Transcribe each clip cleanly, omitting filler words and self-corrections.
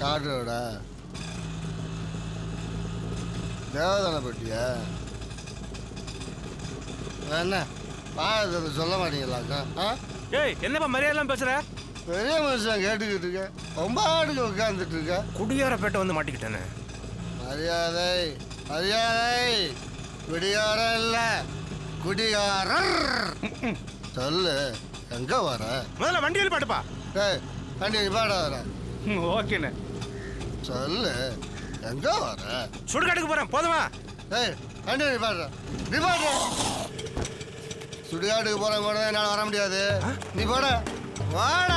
காட்டோட தேவதான பட்டியா என்ன பாயத்தை சொல்ல மாட்டீங்களாக்கா? ஏய் என்னப்பா மரியாதைலாம் பேசுற? பெரிய மனுஷன் கேட்டுக்கிட்டு இருக்க, ரொம்ப ஆடுக்கு உட்காந்துட்டு இருக்க. குடியாரப்பேட்டை வந்து மாட்டிக்கிட்டேன்னு. மரியாதை மரியாதை, குடிகாரம் இல்ல குடிகாரர். சொல்லு, எங்க வர? முதல்ல வண்டியில் பாட்டுப்பா. ஏய் வண்டி பாட வர. ஓகேண்ணே. சொல்லு, எங்க வர? சுடுகாட்டுக்கு போறேன், போதுமா? ஏய் வண்டி பாடுற நீ பாடுற. சுடுகாட்டுக்கு போற கூட என்னால் வர முடியாது. நீ போட வாட.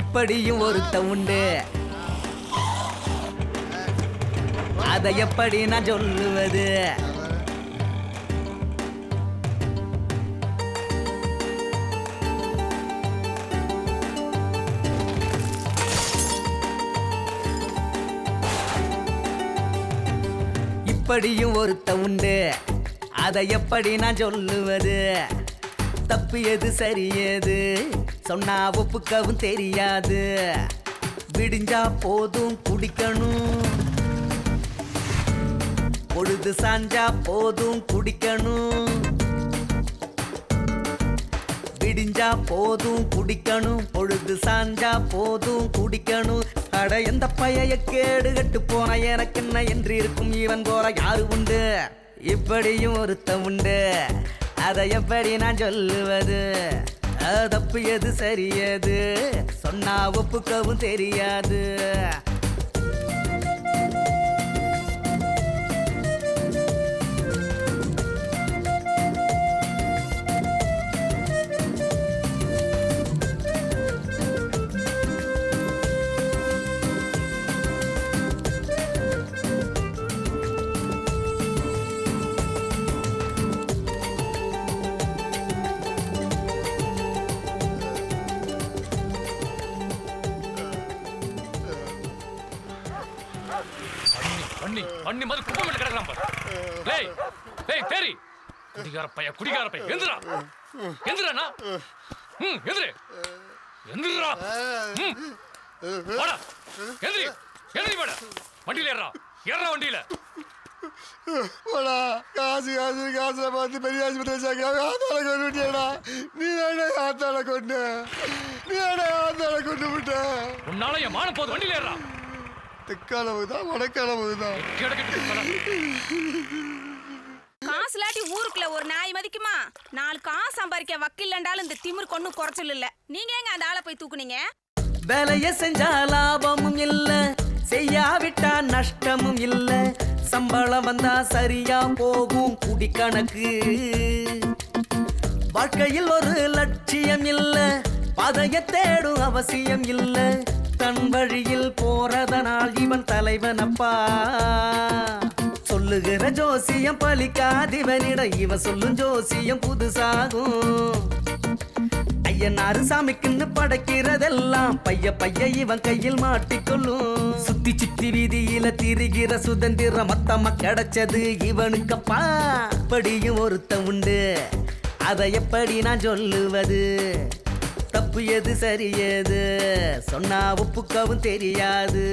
இப்படியும் ஒருத்த உண்டு, அதை எப்படி நான் சொல்லுவது? இப்படியும் ஒருத்த உண்டு, அதை எப்படி நான் சொல்லுவது? தப்பு எது சரி எது சொன்னா ஒப்புக்கவும் தெரியாது. விடிஞ்சா போதும் குடிக்கணும், பொழுது சாஞ்சா போதும் குடிக்கணும். விடிஞ்சா போதும் குடிக்கணும், பொழுது சாஞ்சா போதும் குடிக்கணும். அட எந்த பைய கேடு கட்டு போன எனக்கு என்ன என்று இருக்கும் இவன் போற யாரு உண்டு? இப்படியும் ஒருத்த உண்டு, அதை எப்படி நான் சொல்லுவது? தப்பு எது சரி எது சொன்னா ஒப்புக்கவும் தெரியாது. பண்ணி மாதிரி குப்பை மேல கிடக்குறான் பாரு. டேய் டேய் தேரி குடிகார பைய எந்திரா எந்திரா. எந்திரு எந்திரா. போடா எந்திரி எந்திரி போட. வண்டியில ஏறா வண்டியில போடா. காசு காசு காசை பார்த்து பெரிய ஆஸ்பத்திரி வச்சாங்க. ஆத்தால கொண்டு விட்டியடா. நீ வேணா ஆத்தால கொண்டு, நீ வேணா ஆத்தால கொண்டு விட்ட. உன்னால என் மானம் போது. வண்டியில ஏறா. தெற்காலவுதான் வடக்காலவுதான். காசு இல்லாட்டி ஊருக்குள்ள ஒரு நாய் மதிக்குமா? 4 காசு சம்பாதிக்க வக்கில்லண்டாலும் இந்த திமிர் கொண்டு குறைச்சல் இல்ல. நீங்க எங்க அந்த ஆளை போய் தூக்குனீங்க? வேலைய செஞ்சா லாபமும் இல்ல, செய்யாவிட்டா நஷ்டமும் இல்ல. சம்பளம் வந்தா சரியா போகும் குடிக்கணக்கு. வாழ்க்கையில் ஒரு லட்சியம் இல்ல, பதைய தேடும் அவசியம் இல்ல. தன் வழியில் போறதனால் இவன் தலைவனப்பா. சொல்லுகிற ஜோசியம் பலிக்காதிவனிட இவன் சொல்லும் ஜோசியம் புதுசாகும். ஐயனாரு சாமிக்குன்னு படைக்கிறதெல்லாம் பைய பைய இவன் கையில் மாட்டிக்கொள்ளும். சுத்தி சுத்தி வீதியில திரிகிற சுதந்திரம் மொத்தமா கிடைச்சது இவனுக்கப்பா. படியும் ஒருத்த உண்டு, அதை எப்படி நான் சொல்லுவது? தப்பு எது சரி எது சொன்னா ஒப்புக்கவும் தெரியாது.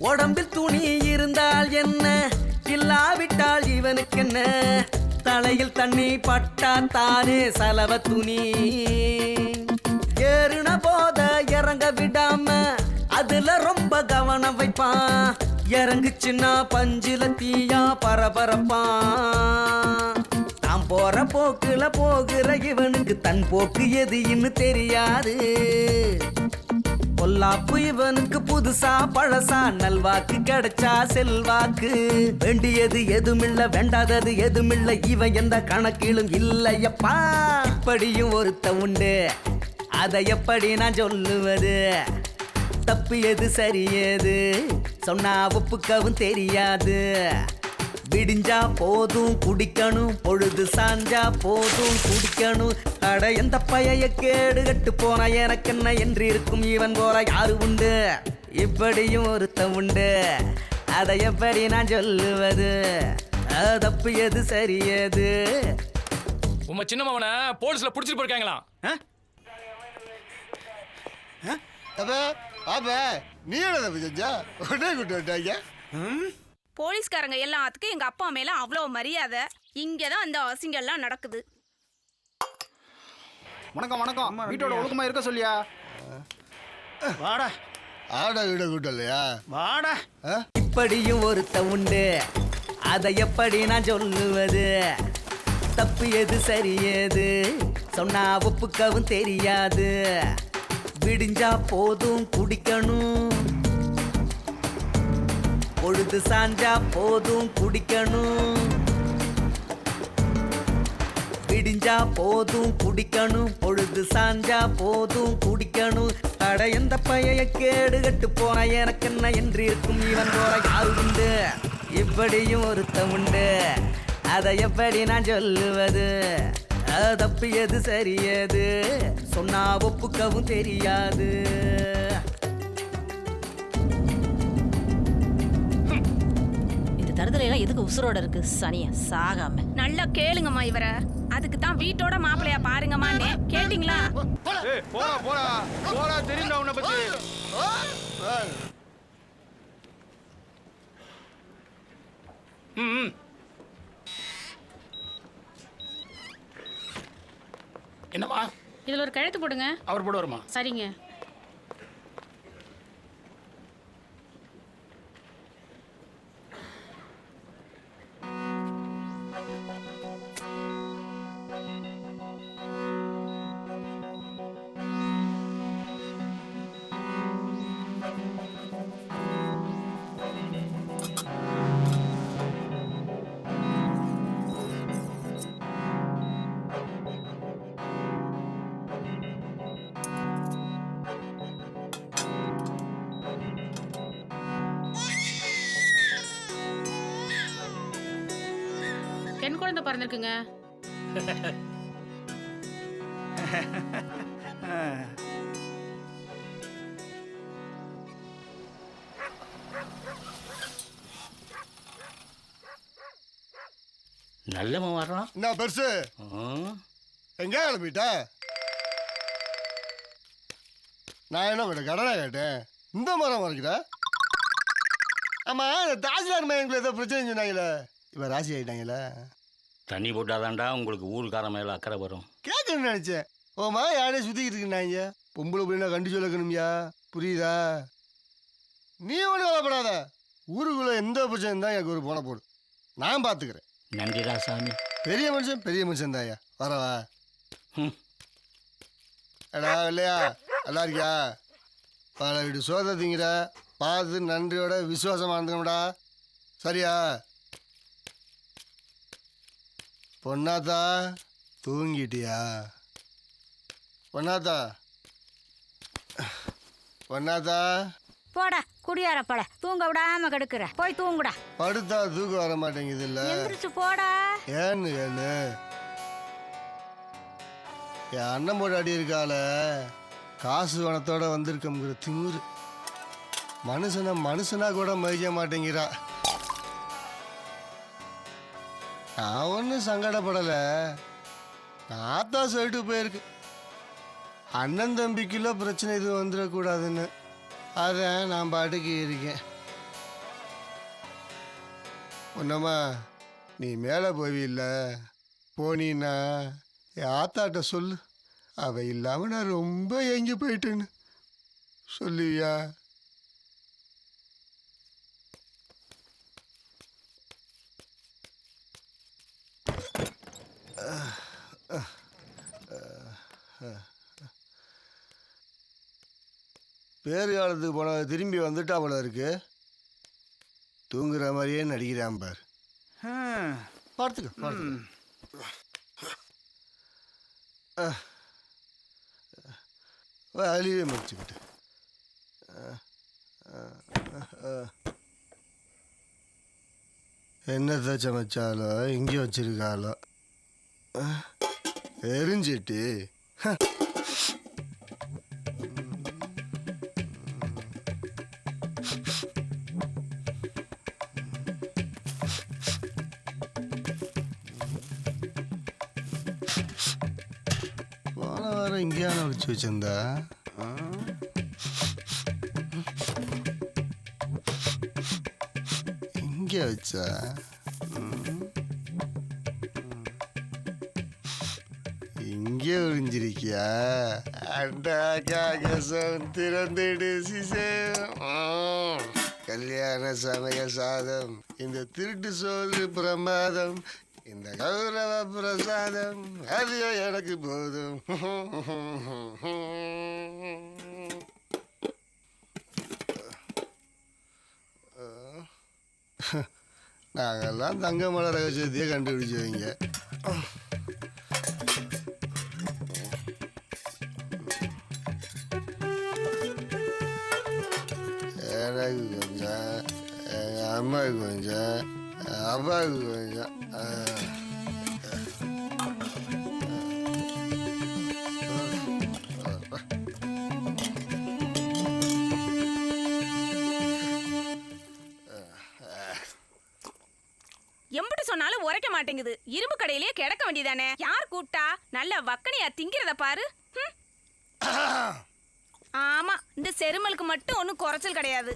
உடம்பில் துணி இருந்தால் என்ன, இல்லாவிட்டால் இவனுக்கு என்ன? தலையில் தண்ணி பட்டா தானே சலவ துணி. ஏறுன போத இறங்க விடாம அதுல ரொம்ப கவனம் வைப்பான். இறங்குச்சுன்னா பஞ்சில தீயா பரபரப்பான். தான் போற போக்குல போகிற இவனுக்கு தன் போக்கு எதுன்னு தெரியாது. பொல்லாப்பு இவனுக்கு புதுசா பழசா, நல்வாக்கு கிடைச்சா செல்வாக்கு. வேண்டியது எதுமில்ல வேண்டாதது எதுமில்ல, இவன் எந்த கணக்கிலும் இல்லையப்பா. இப்படியும் ஒருத்த உண்டு, அதை எப்படி நான் சொல்லுவது? தப்பு எது சரி எது சொன்னா ஒப்புக்கவும் தெரியாது. விடிஞ்சா போதும் குடிக்கணும், பொழுது சாஞ்சா போதும் குடிக்கணும். அட எந்த பைய கேடு கட்டு போனா எனக்கு என்ன என்று இருக்கும் இவன் போல யாரு உண்டு? இப்படியும் ஒருத்த உண்டு, அதை எப்படி நான் சொல்லுவது? தப்பு எது சரி எது? உங்க சின்னமாவனை போலீஸ்ல புடிச்சிட்டு போயிருக்காங்களா? நீ என்ன தப்பு செஞ்சா? உடனே கூட்டு வந்துட்டாங்க. போலீஸ்காரங்க எல்லாத்துக்கும் எங்க அப்பா மேல அவ்வளவு மரியாதை. இங்கதான் அந்த அசிங்கெல்லாம் நடக்குது. வணக்கம் வணக்கம். வீட்டோட ஒழுக்கமா இருக்க சொல்லியா? வாடா. ஆடா வீட கூட்டம் இல்லையா? வாடா. இப்படியும் ஒருத்த உண்டு, அதை எப்படி நான் சொல்லுவது? தப்பு எது சரி எது சொன்னா ஒப்புக்கவும் தெரியாது. விடிஞ்சா போதும் குடிக்கணும், பொழுது சாஞ்சா போதும் குடிக்கணும். விடிஞ்சா போதும் குடிக்கணும், பொழுது சாஞ்சா போதும் குடிக்கணும். அட எந்த பைய கேடு கட்டு போனா எனக்கு என்ன என்று இருக்கும் இவன் போல யாரு உண்டு? இப்படியும் ஒருத்த உண்டு, அதை எப்படி நான் சொல்லுவது? தப்பு எது சரி எது சொன்னா ஒப்புக்கவும் தெரியாது. தருதலை எல்லாம் எதுக்கு உசுரோட இருக்கு சனிய சாகாம? நல்லா கேளுங்கம்மா இவரை. அதுக்கு தான் வீட்டோட மாப்பிள்ளையா பாருங்கம்மான்னு கேட்டீங்களா? போடா போடா போடா, தெரியும்டா உன்னை பத்தி. என்னம்மா? இதுல ஒரு கழுத்து போடுங்க. அவர் போட வருமா? சரிங்க. பெண் குழந்தை பிறந்திருக்குங்க. நல்லவன் வர்றான். என்ன பெருசு? எங்க கிளம்பிட்ட? நான் என்ன பண்ண கடனை கேட்டேன், இந்த மரம் மறைக்கிற? ஆமா, தாசிலார் மையங்களை ஏதோ பிரச்சனை சொன்னாங்களே, இப்ப ராசி ஆயிட்டாங்களே. தண்ணி போட்டாதான்டா உங்களுக்கு ஊருக்கார மேல அக்கறை வரும். கேட்கணும்னு நினைச்சேன். ஓமா யாரே சுத்திக்கிட்டு இருக்குன்னாங்க. பொம்பளை பிள்ளைனா கண்டிச்சு வளர்க்கணும்யா, புரியுதா? நீ ஒன்றும் கவலைப்படாத. ஊருக்குள்ள எந்த பிரச்சனை இருந்தா எனக்கு ஒரு போன போடு, நான் பாத்துக்கிறேன். நன்றிடா சாமி. பெரிய மனுஷன் தான்யா. வரவா? எடா இல்லையா, நல்லா இருக்கியா? பல வீடு சோத திங்கிற, பார்த்து நன்றியோட விசுவாசமா இருந்துக்கணும்டா, சரியா? பொன்னாத்தா தூங்கிட்டியா? பொன்னாத்தா ஒன்னாதா போடா குடியார பட தூங்க விடாம கெடுக்கிற போய் தூங்குடா படுத்தா தூக்கம் வர மாட்டேங்குது இல்ல எந்திரிச்சு போடா ஏன்னு என் அண்ணன் போட்டு அடி இருக்கால காசு வனத்தோட வந்திருக்கோங்கிற திமிரு மனுஷனா கூட மதிக்க மாட்டேங்கிறா. நான் ஒன்றும் சங்கடப்படலை. நாத்தா சொல்லிட்டு போயிருக்கு அண்ணன் தம்பிக்குள்ள பிரச்சனை எதுவும் வந்துடக்கூடாதுன்னு. அதான் நான் பாட்டுக்கு இருக்கேன். ஒன்னம்மா நீ மேலே போவில்ல, போனீன்னா என் ஆத்தாட்ட சொல்லு, அவ இல்லாமல் நான் ரொம்ப எங்கி போயிட்டேன்னு சொல்லுவியா? பேர் காலத்துக்கு போன திரும்பி வந்துட்டா போல இருக்கு. தூங்குற மாதிரியே நடிக்கிறான் பார். பார்த்துக்க அழிவே முடிச்சுக்கிட்டு என்னத்தை சமைச்சாலோ இங்கே வச்சிருக்காளோ எரிஞ்சிட்டு. போன வாரம் இங்கேயான ஒழிச்சு வச்சிருந்தா. இங்கே வச்சா இங்கே ஒழிஞ்சிருக்கியா? அண்டா காகசம் திறந்துடு சிசம், கல்யாண சமய சாதம், இந்த திருட்டு சோறு பிரமாதம், இந்த கௌரவ பிரசாதம் அது எனக்கு போதும். நாங்கெல்லாம் தங்கமலை ரகசியத்தையே கண்டுபிடிச்சவங்க. எனக்கு கொஞ்சம், எங்கள் அம்மாவுக்கு கொஞ்சம், அப்பாவுக்கு கொஞ்சம். எம்பிட்டு சொன்னாலும் உரைக்க மாட்டேங்குது. இரும்பு கடையிலேயே கிடக்க வேண்டியதானே. யார் கூப்பிட்டா? நல்ல வக்கனையா திங்கிறத பாரு. ஆமா, இந்த செருமலுக்கு மட்டும் ஒன்றும் குறைச்சல் கிடையாது.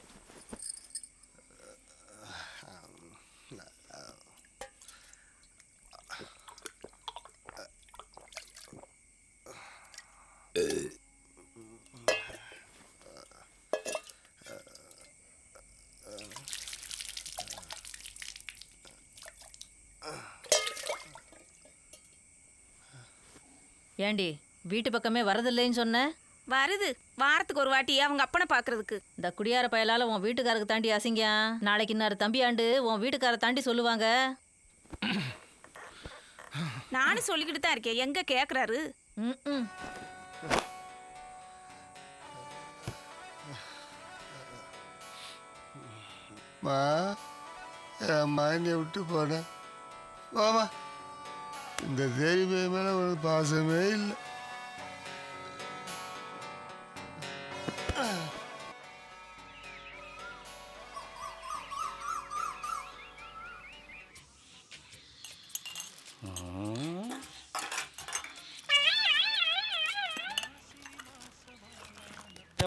ஏண்டி வீட்டு பக்கமே வரதில்லைன்னு சொன்ன? வருது, வாரத்துக்கு ஒரு வாட்டி அவங்க அப்பனை பாக்குறதுக்கு. இந்த குடியார பயலால உன் வீட்டுக்காரருக்கு தாண்டி அசிங்க. நாளைக்கு இன்னாரு தம்பியாண்டு உன் வீட்டுக்கார தாண்டி சொல்லுவாங்க. நானும் சொல்லிக்கிட்டு தான் இருக்கேன், எங்க கேக்குறாரு? என் மைண்டை விட்டு போனேன். போமா, இந்த தேவி மேல ஒரு பாசமே இல்லை.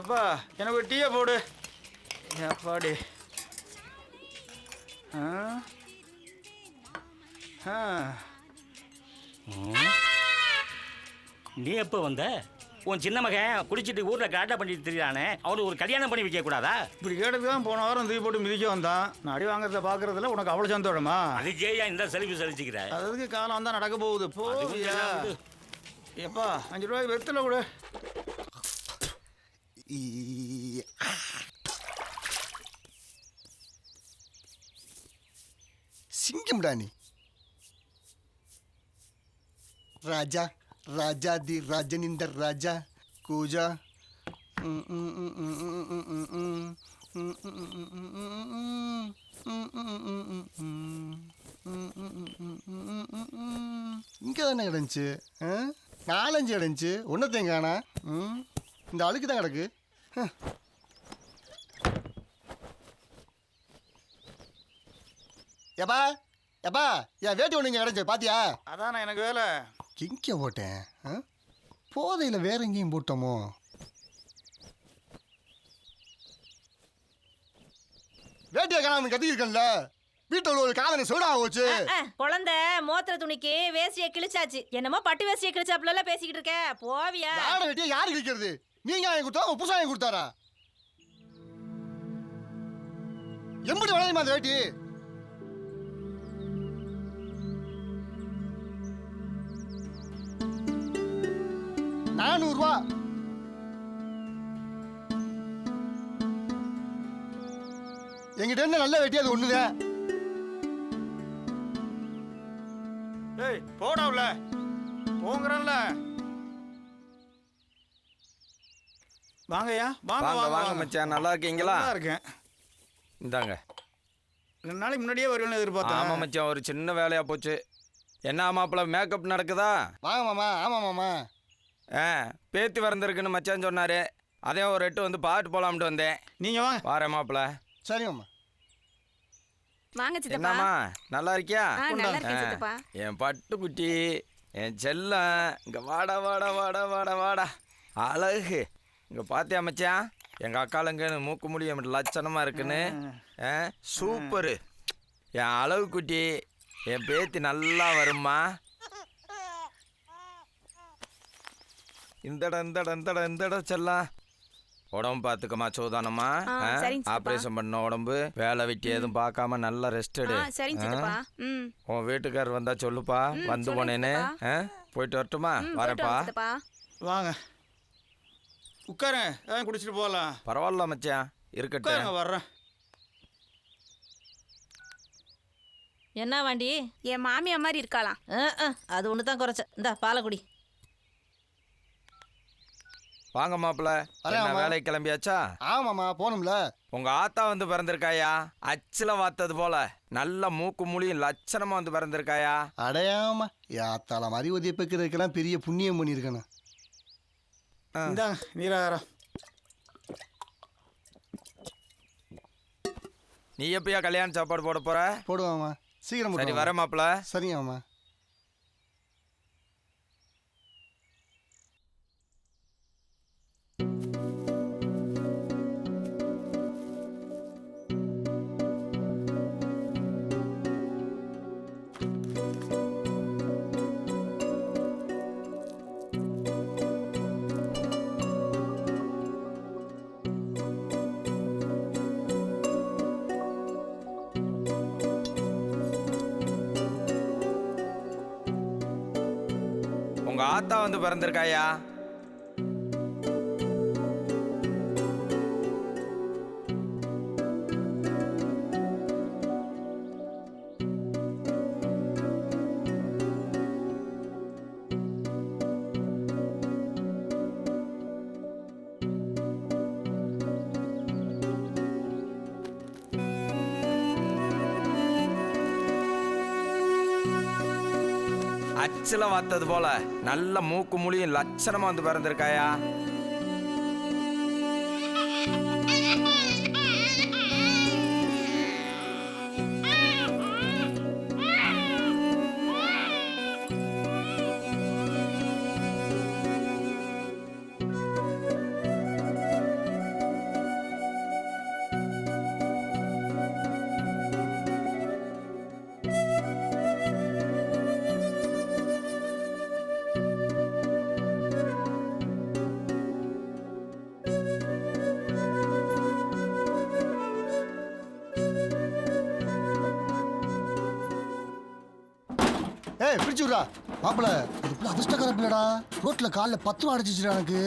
எப்பா எனக்கு ஒரு டீயை போடு. எப்பாடி நீ எப்போ வந்த? உன் சின்ன மகன் குடிச்சிட்டு ஊரில் கரெக்டாக பண்ணிட்டு தெரியானே, அவனுக்கு ஒரு கல்யாணம் பண்ணி வைக்க கூடாதா? இப்படி கேட்டது தான் போன வாரம் தூக்கி போட்டு மிதிக்க வந்தான். நான் அடி வாங்குறத பார்க்கறதுல உனக்கு அவ்வளோ சந்தோஷமா? அதுக்கே ஏன் இந்த செல்ஃபி செலுத்திக்கிற? அதுக்கு காலம் வந்தால் நடக்க போகுது. போயா எப்பா 5 ரூபாய்க்கு வெத்தலை விடு. சிங்கம்டா நீ. ராஜா ராஜாதி ராஜனிந்த ராஜா கூஜா இங்கே தானே கிடந்துச்சு, 4-5 கிடந்துச்சு, ஒன்றத்தையும் காணா. இந்த அழுக்கு தான் கிடக்கு. எப்பா எப்பா என் வேட்டி ஒன்று இங்கே கிடச்சி பாத்தியா? அதானே எனக்கு வேலை. எங்கே போட்டேன்? போதையில் வேற எங்கேயும் போட்டோமோ? வேட்டியை காணாம கத்திருக்கேன்ல, வீட்டில் ஒரு காதனை சோடா போச்சு. குழந்தை மோத்திர துணிக்கு வேஷ்டியை கிழிச்சாச்சு. என்னமோ பட்டு வேஷ்டியை கிழிச்சாப்புல பேசிக்கிட்டு இருக்க, போவியா? யார வேட்டியை யாரு கிழிக்கிறது? நீங்க வாங்கி கொடுத்தா உங்க புதுசா வாங்கி கொடுத்தாரா? எம்படி வளருமா அந்த வேட்டி? $400. எங்கிட்ட என்ன நல்ல வேட்டி அது ஒண்ணுதான். ஏய் போடா உள்ள போங்கறல்ல. வாங்கய்யா வாங்க வாங்க வாங்க வாங்க மச்சான், நல்லா இருக்கீங்களா? நல்லா இருக்கேன். இந்தாங்க. 2 நாளைக்கு முன்னாடியே வருவேன்னு எதிர்பார்த்தேன். ஆமா மச்சான், ஒரு சின்ன வேலையா போச்சு. என்ன மாப்பிள்ள மேக்கப் நடக்குதா? வாங்க மாமா. ஆமா மாமா. பேத்தி வரந்திருக்குன்னு மச்சான் சொன்னாரு. அதே ஒரு 8 வந்து பாட்டு போலாம்ட்டு வந்தேன். நீங்க வாங்க. வாரேன் மாப்பிள்ள. சரி மாமா. வாங்க சித்தப்பா. என்னம்மா நல்லா இருக்கியா? நல்லா இருக்கேன் சித்தப்பா. என் பட்டுக்குட்டி, என் செல்லம், இங்க வாடா வாடா வாடா வாடா வாடா. அழகு. இங்க பாத்தியா மச்சான், எங்க அக்காளுங்க மூக்கு முடிய லட்சணமா இருக்குன்னு. சூப்பரு. என் அழகு குட்டி, என் பேத்தி நல்லா வரும்மா. இந்தட செல்லாம். உடம்பு பார்த்துக்கம்மா, சோதானம்மா. ஆப்ரேஷன் பண்ண உடம்பு, வேலை வெட்டி எதுவும் பார்க்காம நல்லா ரெஸ்ட் எடு. உன் வீட்டுக்காரர் வந்தா சொல்லுப்பா, வந்து போனேன்னு. போயிட்டு வரட்டுமா? வரப்பா. வாங்க உட்காருங்க, குடிச்சிட்டு போகலாம். பரவாயில்ல மச்சான், இருக்கட்டும். வர்றேன். என்ன வாண்டி? என் மாமியா மாதிரி இருக்கலாம். அது ஒன்று தான் குறைச்ச. இந்த பாலக்குடி. வாங்க மாப்பிள்ள, வேலைக்கு கிளம்பியாச்சா? ஆமாம்மா, போகணும்ல. உங்க ஆத்தா வந்து பிறந்திருக்காயா, அச்சில வாத்தது போல நல்ல மூக்கு மொழியும் லட்சணமா வந்து பிறந்திருக்காயா. அடையாமா யாத்தால மாதிரி உதவி பெக்கிறதுக்கெல்லாம் பெரிய புண்ணியம் பண்ணியிருக்கேன். இந்தாங்க நீராகாரம். நீ எப்பயா கல்யாண சாப்பாடு போட போற? போடுவாமா, சீக்கிரம். சரி வர மாப்பிள்ள. சரிங்கம்மா. உங்க ஆத்தா வந்து பிறந்திருக்காயா. அச்சில வாத்தது போல நல்ல மூக்கு மொழியும் லட்சணமா வந்து பிறந்திருக்காயா. பிடிச்சு விட்றா மாப்பிள்ள. இது அதிர்ஷ்டக்கார பிள்ளடா. ரோட்ல காலில் 10 ரூபா அடிச்சிச்சுடா எனக்கு.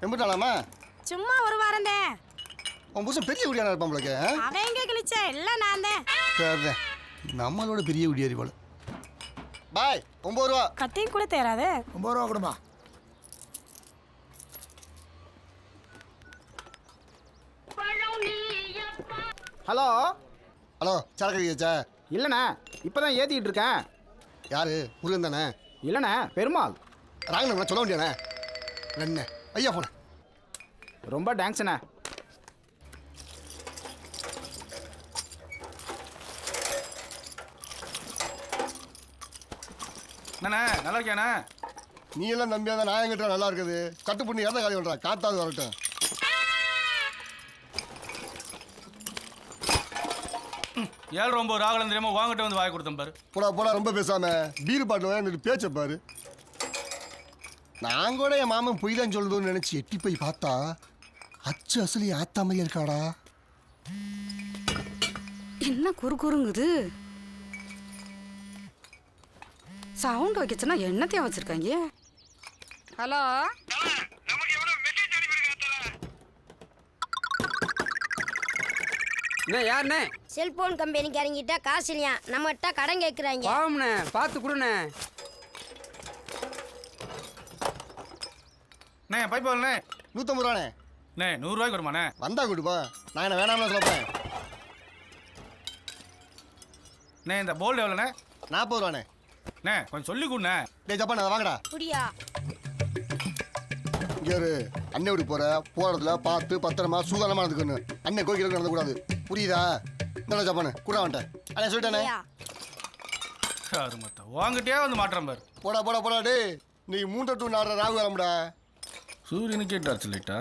எம்பிட்டாலாமா? சும்மா ஒரு வாரம் தான். உன் புருஷன் பெரிய குடியான இருப்பான் உங்களுக்கு. அவன் எங்க கிழிச்சா எல்லாம் நான் தான். சரி, நம்மளோட பெரிய குடியாரி போல. பாய் 9 ரூபா. கத்தையும் கூட தேராதே. 9 ரூபா கொடுமா. ஹலோ ஹலோ சரக்கு அடிக்காச்சா? இல்லைண்ணே இப்போதான் ஏற்றிக்கிட்டு இருக்கேன். யாரு முருகன் தானே? இல்லைண்ணே பெருமாள். ராங்கண்ணா சொல்ல வேண்டியாண்ணே. என்ன ஐயா போன. ரொம்ப தேங்க்ஸ்ண்ணே. அண்ணா நல்லா இருக்கியாண்ணா? நீ எல்லாம் நம்பியா தான் நான் எங்கிட்ட நல்லா இருக்குது. கட்டு பண்ணி இறந்த காலி பண்ணுறா. காத்தாவது வரட்டும். ஏழு ரொம்ப ராகலம் தெரியாம வாங்கிட்டு வந்து வாங்கி கொடுத்தேன் பாரு. போடா போடா ரொம்ப பேசாம பீர் பாட்டில் எனக்கு பேச்ச பாரு. நான் கூட என் மாமன் பொய் தான் சொல்லுதுன்னு நினைச்சு எட்டி போய் பார்த்தா அச்சு அசலி ஆத்தா மாதிரி இருக்காடா. என்ன குறுங்குது? சவுண்ட் வைக்கச்சுன்னா என்னத்தையும் வச்சிருக்காங்க. ஹலோ என்ன யாருண்ணே? செல்போன் கம்பெனிக்காரங்கிட்ட காசு இல்லையா, நம்மகிட்ட கடன் கேட்குறாங்க. பாவம்ண்ணே, பார்த்து கொடுண்ணே. அண்ணே பைப் வரலண்ணே. 150 ரூபாண்ணே. அண்ணே 100 ரூபாய்க்கு வருமாண்ணே? வந்தா கொடுப்பா. நான் என்ன வேணாம்னு சொல்லப்பேன். அண்ணே இந்த போல்டு எவ்வளோண்ணே? 40 ரூபாண்ணே. அண்ணே கொஞ்சம் சொல்லி கொடுண்ணே. டேய் ஜப்பான் அதை வாங்கடா. புரியா? இங்கே ஒரு அண்ணன் வீடு போகிறதுல பார்த்து பத்திரமா சூதானமாக இருந்துக்கணும். அண்ணன் கோயிலுக்கு நடந்தக்கூடாது. புரியுதா? இந்த ஜப்பானு கூட வந்துட்டேன். அண்ணே சொல்லிட்டானே. அது மொத்தம் வாங்கிட்டே வந்து மாட்டுறேன் பாரு. போடா போடா போடா டே. நீ 3 to 4 ராகு வரமுடா. சூரியனுக்கே டார்ச் லைட்டா?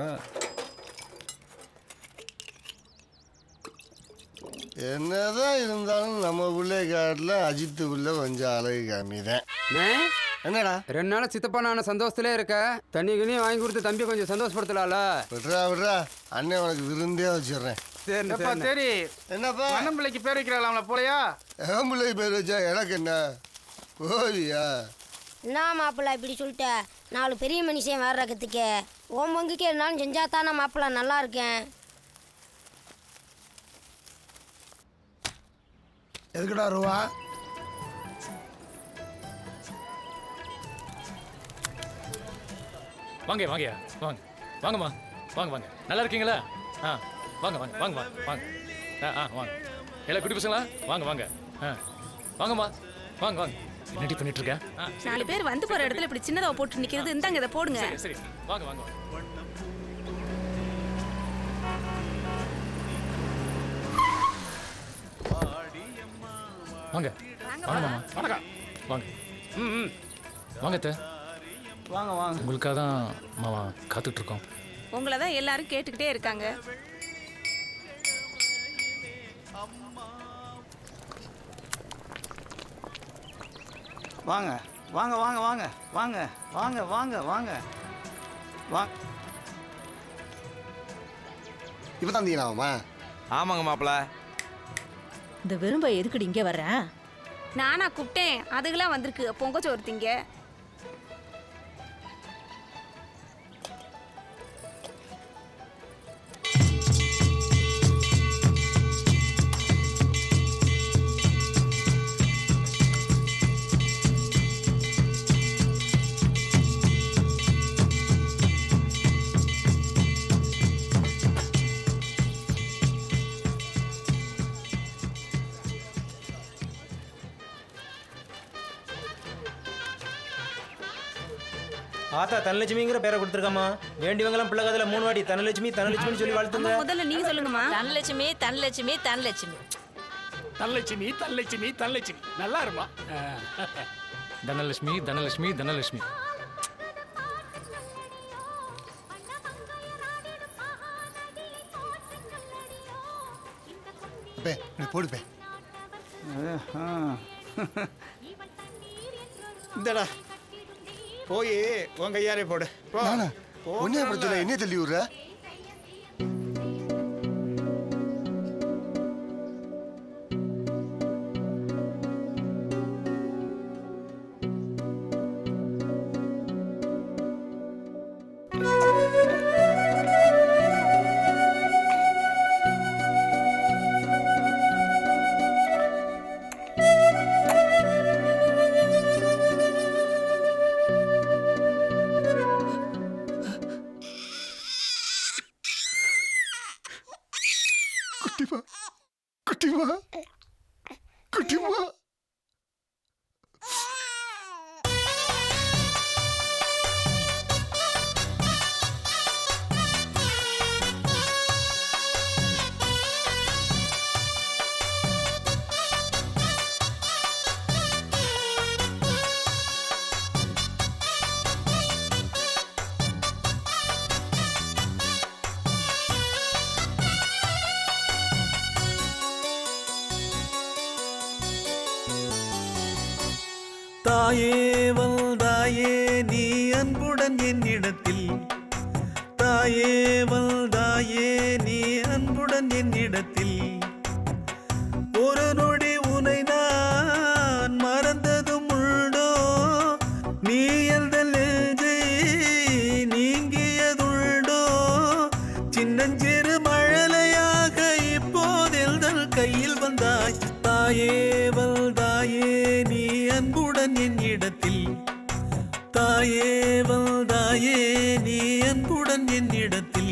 என்னதான் இருந்தாலும் நம்ம பிள்ளை காட்டில் அஜித்து பிள்ளை கொஞ்சம் அழகு கம்மி தான். என்னடா 2 நாள் சித்தப்பா நான் சந்தோஷத்திலே இருக்க. தண்ணி கிணியும் வாங்கி கொடுத்து தம்பி கொஞ்சம் சந்தோஷப்படுத்தலாம்ல. விட்றா அண்ணன் உனக்கு விருந்தே வச்சிடுறேன். சரி சரி என்னப்பா அண்ணன் பிள்ளைக்கு பேர் வைக்கிறாங்களா போலையா? என் பிள்ளைக்கு பேர் வச்சா எனக்கு என்ன போவியா? என்ன மாப்பிள்ள இப்படி சொல்லிட்ட? 4 பெரிய மனுஷன் வர்றதுக்கு உன் பங்குக்கு என்னாலும் செஞ்சா தானே மாப்பிள்ள நல்லா இருக்கேன். எதுக்குடா ரூபா? வாங்க வாங்கயா வாங்க வாங்கம்மா வாங்க வாங்க நல்லா இருக்கீங்களா? ஆ வாங்க வாங்க வாங்க வாங்க வாங்க வாங்க எல்லாம் குட்டி பசங்களா வாங்க வாங்க வாங்கம்மா வாங்க வாங்க. என்னடி பண்ணிட்டு இருக்க? 4 பேர் வந்து போற இடத்துல இப்படி சின்னதா போட்டு நிக்கிறது. இந்தாங்க இதை போடுங்க. சரி வாங்க வாங்க வாங்க வாங்க மாமா வணக்கம் வாங்க. வாங்க அத்தை. வாங்க வாங்க. உங்களுக்காக தான் மாமா காத்துட்டு இருக்கோம். உங்களை தான் எல்லாரும் கேட்டுக்கிட்டே இருக்காங்க. வாங்க வாங்க வாங்க வாங்க வாங்க வாங்க வாங்க வாங்க வா. இப்போ தான் தீங்களாமா? ஆமாங்க மாப்பிள்ள. இந்த வெறும்பை எதுக்குடி இங்கே வர்றேன்? நானா கூப்பிட்டேன், அதுக்கெல்லாம் வந்திருக்கு பொங்கச்சோறு திங்க. ஆத்தா தனலட்சுமிங்கிற பேரை கொடுத்துருக்காமா. வேண்டியவங்களாம் பிள்ளை கதையில 3 வாட்டி தனலட்சுமின்னு சொல்லி வாழ்த்துங்க. முதல்ல நீங்க சொல்லுங்கம்மா. தனலட்சுமி தனலட்சுமி தனலட்சுமி தனலட்சுமி தனலட்சுமி தனலட்சுமி நல்லா இருமா. தனலட்சுமி தனலட்சுமி தனலட்சுமி. போடுப்பே. இந்தடா போய் உன் கையாரே போடு. ஒன்னே பிரச்சனை என்ன தள்ளி விடுற? குட்டிமா குட்டிமா குட்டிமா. தாயே வந்தாயே நீ அன்புடன் என்னிடத்தில், தாயே வந்தாயே நீ அன்புடன் என்னிடத்தில், ஒரு நொடி உனை நான் மறந்ததும் உண்டோ, நீ எந்தல் நெஞ்சை நீங்கியதுண்டோ, சின்னஞ்சிறு மழலையாக இப்போதெல்தல் கையில் வந்தாய், தாயே வந்தாயே நீ அன்புடன் என்னிடத்தில், தாயே வந்தாயே நீ அன்புடன் என்னிடத்தில்.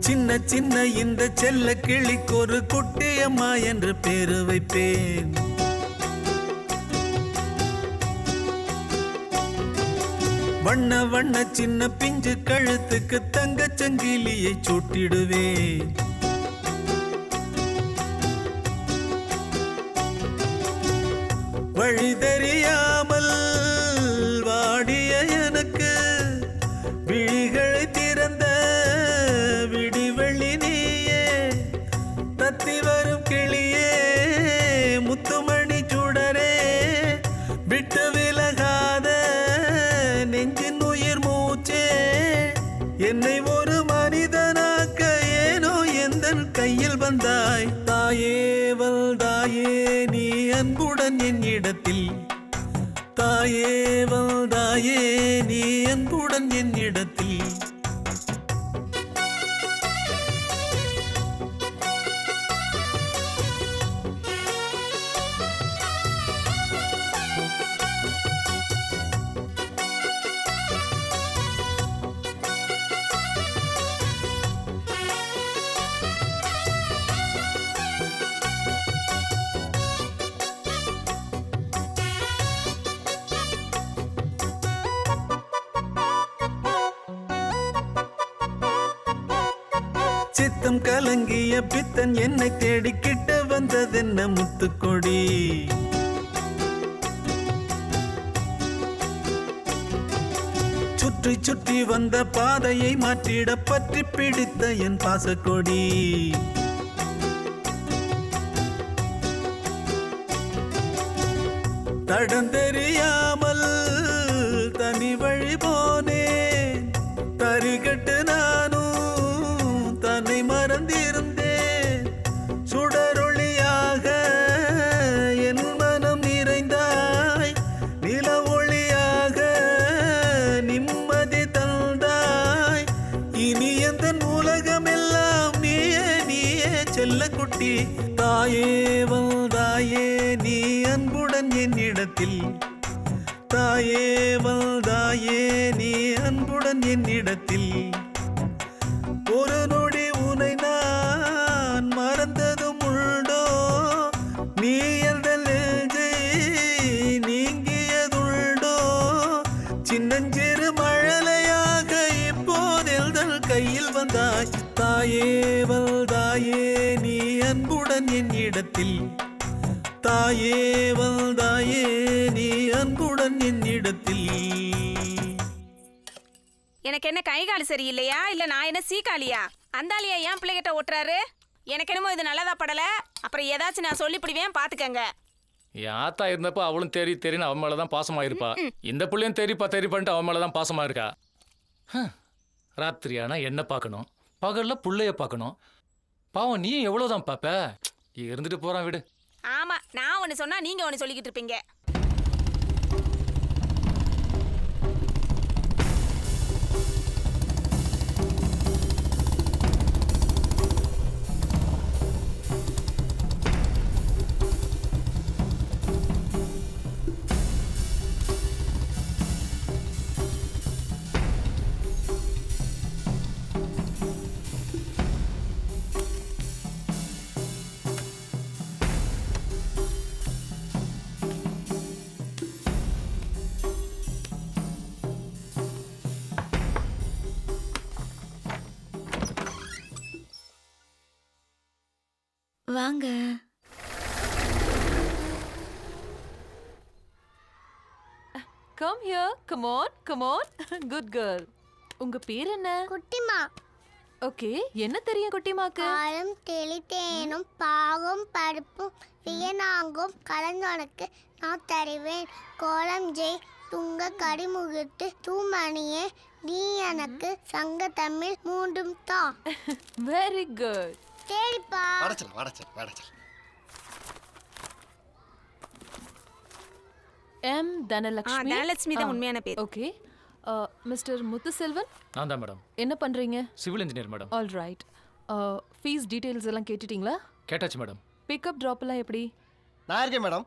சின்ன சின்ன இந்த செல்ல கிளிக்கு ஒரு குட்டியம்மா என்று பேரு வைப்பேன், வண்ண வண்ண சின்ன பிஞ்சு கழுத்துக்கு தங்கச் சங்கிலியை சூட்டிடுவேன், வழி தெரியாமல் வாடிய எனக்கு விழிகளை திறந்த விடிவெள்ளி நீயே, தத்தி வரும் கிளியே முத்துமணி சுடரே, விட்டு விலகாத நெஞ்சின் உயிர் மூச்சே, என்னை ஒரு மனிதனாக்க ஏனோ எந்தன் கையில் வந்தாய், தாயே வந்தாயே நீ அன்புடன் என்னிடத்தில், தாயே வந்தாயே நீ அன்புடன் என்னிடத்தில். சித்தம் கலங்கிய பித்தன் என்னை தேடி கிட்ட வந்ததென்ன முத்துக்கொடி, சுற்றி சுற்றி வந்த பாதையை மாற்றிட பற்றி பிடித்த என் பாசக்கொடி, தடம் தெரியாமல் தனி வழி போனேன், தரிகட்டு நானும் தன்னை மறந்திருந்தேன், சுடரொளியாக என் மனம் நிறைந்தாய், நில ஒளியாக நிம்மதி தந்தாய், இனி எந்த உலகமெல்லாம் நீயே நீயே செல்ல குட்டி, தாயே வந்தாயே நீ அன்புடன் என்னிடத்தில், தாயே வந்தாயே நீ அன்புடன் என்னிடத்தில், ஒரு நொடி உனை நான் மறந்ததும் உண்டோ, நீ எந்தல் நெஞ்சை நீங்கியதுண்டோ, சின்னஞ்சிறு மழலையாக இப்போதெல்தல் கையில் வந்தாய், தாயே வந்தாயே நீ அன்புடன் என்னிடத்தில், தாயே வந்தாயே நீ அன்புடன் என்னிடத்தில். எனக்கு என்ன கை கால் சரியில்லையா இல்ல நான் என்ன சீக்காளியா? அந்தாலியா ஏன் பிள்ளைகிட்ட ஓட்டுறாரு? எனக்கு என்னமோ இது நல்லதா படல. அப்புறம் ஏதாச்சும் நான் சொல்லிப்பிடுவேன், பாத்துக்கங்க. என் ஆத்தா இருந்தப்போ அவளும் தெரியும் அவன் மேல தான் பாசமா இருப்பா. இந்த பிள்ளையும் தெரிப்பான்ட்டு அவன் மேல தான் பாசமா இருக்கா. ராத்திரி ஆனா என்ன பார்க்கணும், பகல்ல புள்ளைய பார்க்கணும். பாவம் நீ எவ்வளவுதான் பாப்ப? இருந்துட்டு போறான் விடு. ஆமா, நான் ஒன்னு சொன்னா நீங்க ஒன்னு சொல்லிக்கிட்டு இருப்பீங்க. வாங்க. Come here. Come on, come on. Good girl. உங்க பேர் என்ன? குட்டிமா. ஓகே, என்ன தெரியும் குட்டிமாக்கு? பாலும் தெளித்தேனும் பாகும் பருப்பும் வியனாங்கும் கலந்தோனுக்கு நான் தருவேன். கோலம் ஜெய் துங்க கடிமுகிட்டு தூமணியே நீ எனக்கு சங்க தமிழ் மூண்டும் தா. Very good. சரிப்பா. வடச்சல். எம் தனலட்சுமி. தனலட்சுமி தான் உண்மையான பேர். ஓகே. மிஸ்டர் முத்துசெல்வன். நான் தான் மேடம். என்ன பண்றீங்க? Civil engineer madam. All right. Fees details எல்லாம் கேட்டுட்டீங்களா? கேட்டாச்சு மேடம். பிக்கப் ட்ராப் எல்லாம் எப்படி? நான் இருக்கேன் மேடம்.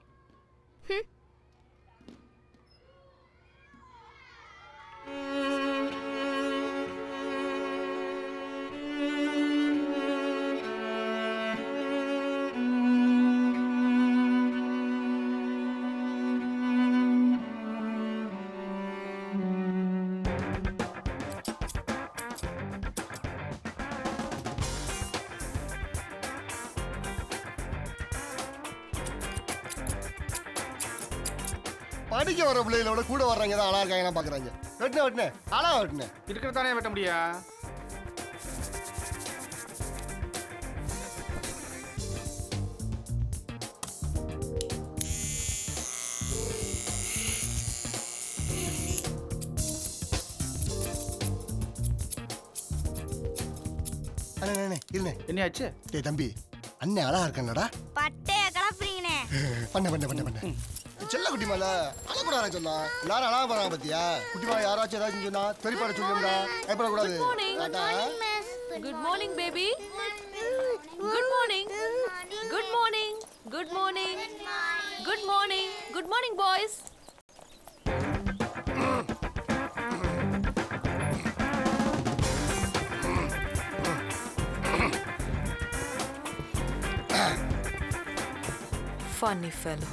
படிக்க வர பிள்ளைகளோட கூட வர்றாங்க தான் ஆளா இருக்காங்க பாக்குறாங்க. வெட்டின ஆளா வெட்டின இருக்கிறதானே வெட்ட முடியா? என்னையாச்சு? டேய் தம்பி, அண்ணன் அழகா இருக்கானடா. பட்டைய கலப்புறீங்கனே. பண்ண செல்ல குட்டி மேல அழக்கூடாதா சொன்னா? எல்லாரும் அழகா போறாங்க பத்தியா? குட்டிமா யாராச்சும் ஏதாச்சும் சொன்னா பெரியப்பாட சொல்லுங்கடா. பயப்படக்கூடாது. Good morning baby. Good morning. Good morning. Good morning. Good morning. Good morning boys. Funny fellow.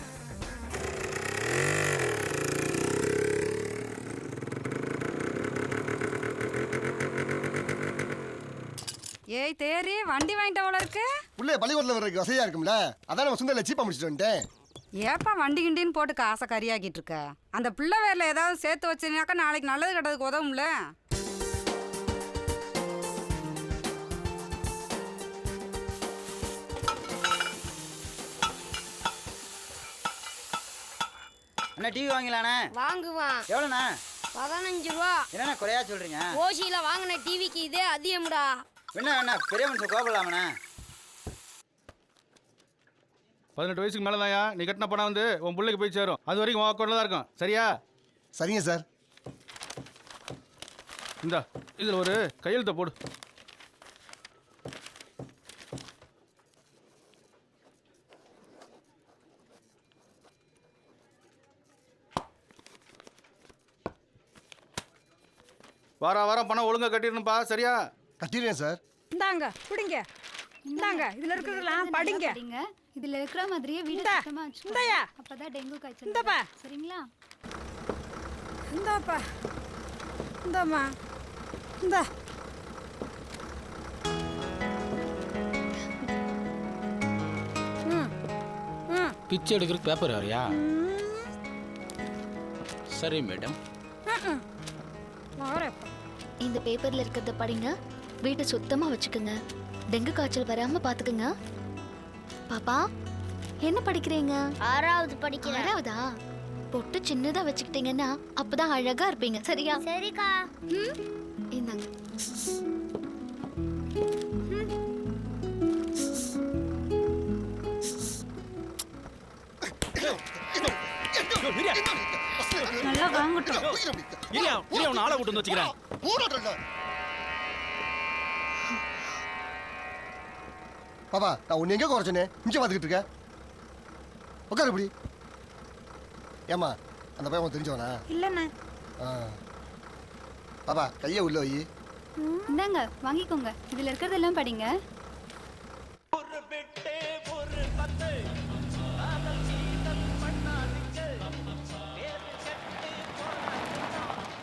ஏய் தேரி, வண்டி வாங்கிட்ட போல இருக்கு. உள்ளே பள்ளிக்கூடத்துல வர்றதுக்கு வசதியா இருக்கும்ல, அதான் நம்ம சுந்தரில் சீப்பா முடிச்சுட்டு வந்துட்டேன். ஏப்பா வண்டி கிண்டின்னு போட்டு காசை கறியாக்கிட்டு இருக்க? அந்த பிள்ளை வேர்ல ஏதாவது சேர்த்து வச்சினாக்கா நாளைக்கு நல்லது கெட்டதுக்கு உதவும்ல. அண்ணா டிவி வாங்கலாண்ணே. வாங்குவான். எவ்வளோண்ணா? 15 ரூபா. என்னண்ணா குறையா சொல்றீங்க? ஓசியில வாங்கின டிவிக்கு இதே அதிகம்டா. என்ன பெரிய மனுஷன் கோபலாமண்ணே. 18 வயசுக்கு மேலே தான்யா நீ கட்டின பணம் வந்து உன் பிள்ளைக்கு போய் சேரும். அது வரைக்கும் உன் அக்கௌண்ட்டில் தான் இருக்கும். சரியா? சரிங்க சார். இந்தா இதில் ஒரு கையெழுத்தை போடு. வாரம் பணம் ஒழுங்காக கட்டிடணும்ப்பா. சரியா? கட்டிடுறேன் சார். இந்தாங்க பிடிங்க. இந்தாங்க இதுல இருக்கிறதெல்லாம் படிங்க. இதுல இருக்கிற மாதிரியே வீடு சுத்தமா வச்சுக்கோங்க. அப்பதான் டெங்கு காய்ச்சல். இந்தப்பா. சரிங்களா? இந்தாப்பா. இந்தாம்மா. இந்தா. பிச்சை எடுக்கிறதுக்கு பேப்பர் வரையா? சரி மேடம். இந்த பேப்பர்ல இருக்கிறத படிங்க. வீட்டை சுத்தமா வச்சுக்கோங்க. டெங்கு காய்ச்சல் வராம பாத்துக்கோங்க. பாப்பா என்ன படிக்கிறீங்க? 6வது படிக்கிறேன். 6வதா? பொட்டு சின்னதா வச்சுக்கிட்டீங்கன்னா அப்பதான் அழகா இருப்பீங்க. சரியா? சரிக்கா. இந்தாங்க. இரியா உன்னை ஆளை விட்டு வந்து வச்சுக்கிறேன். பாப்பா நான் உன்னை எங்கே குறைச்சனே இங்கே பார்த்துக்கிட்டு இருக்க உட்காரு இப்படி. ஏம்மா அந்த பையன் உனக்கு தெரிஞ்சவனா? இல்லைண்ணே. பாப்பா கையை உள்ள வை. இந்தாங்க வாங்கிக்கோங்க. இதில் இருக்கிறதெல்லாம் படிங்க.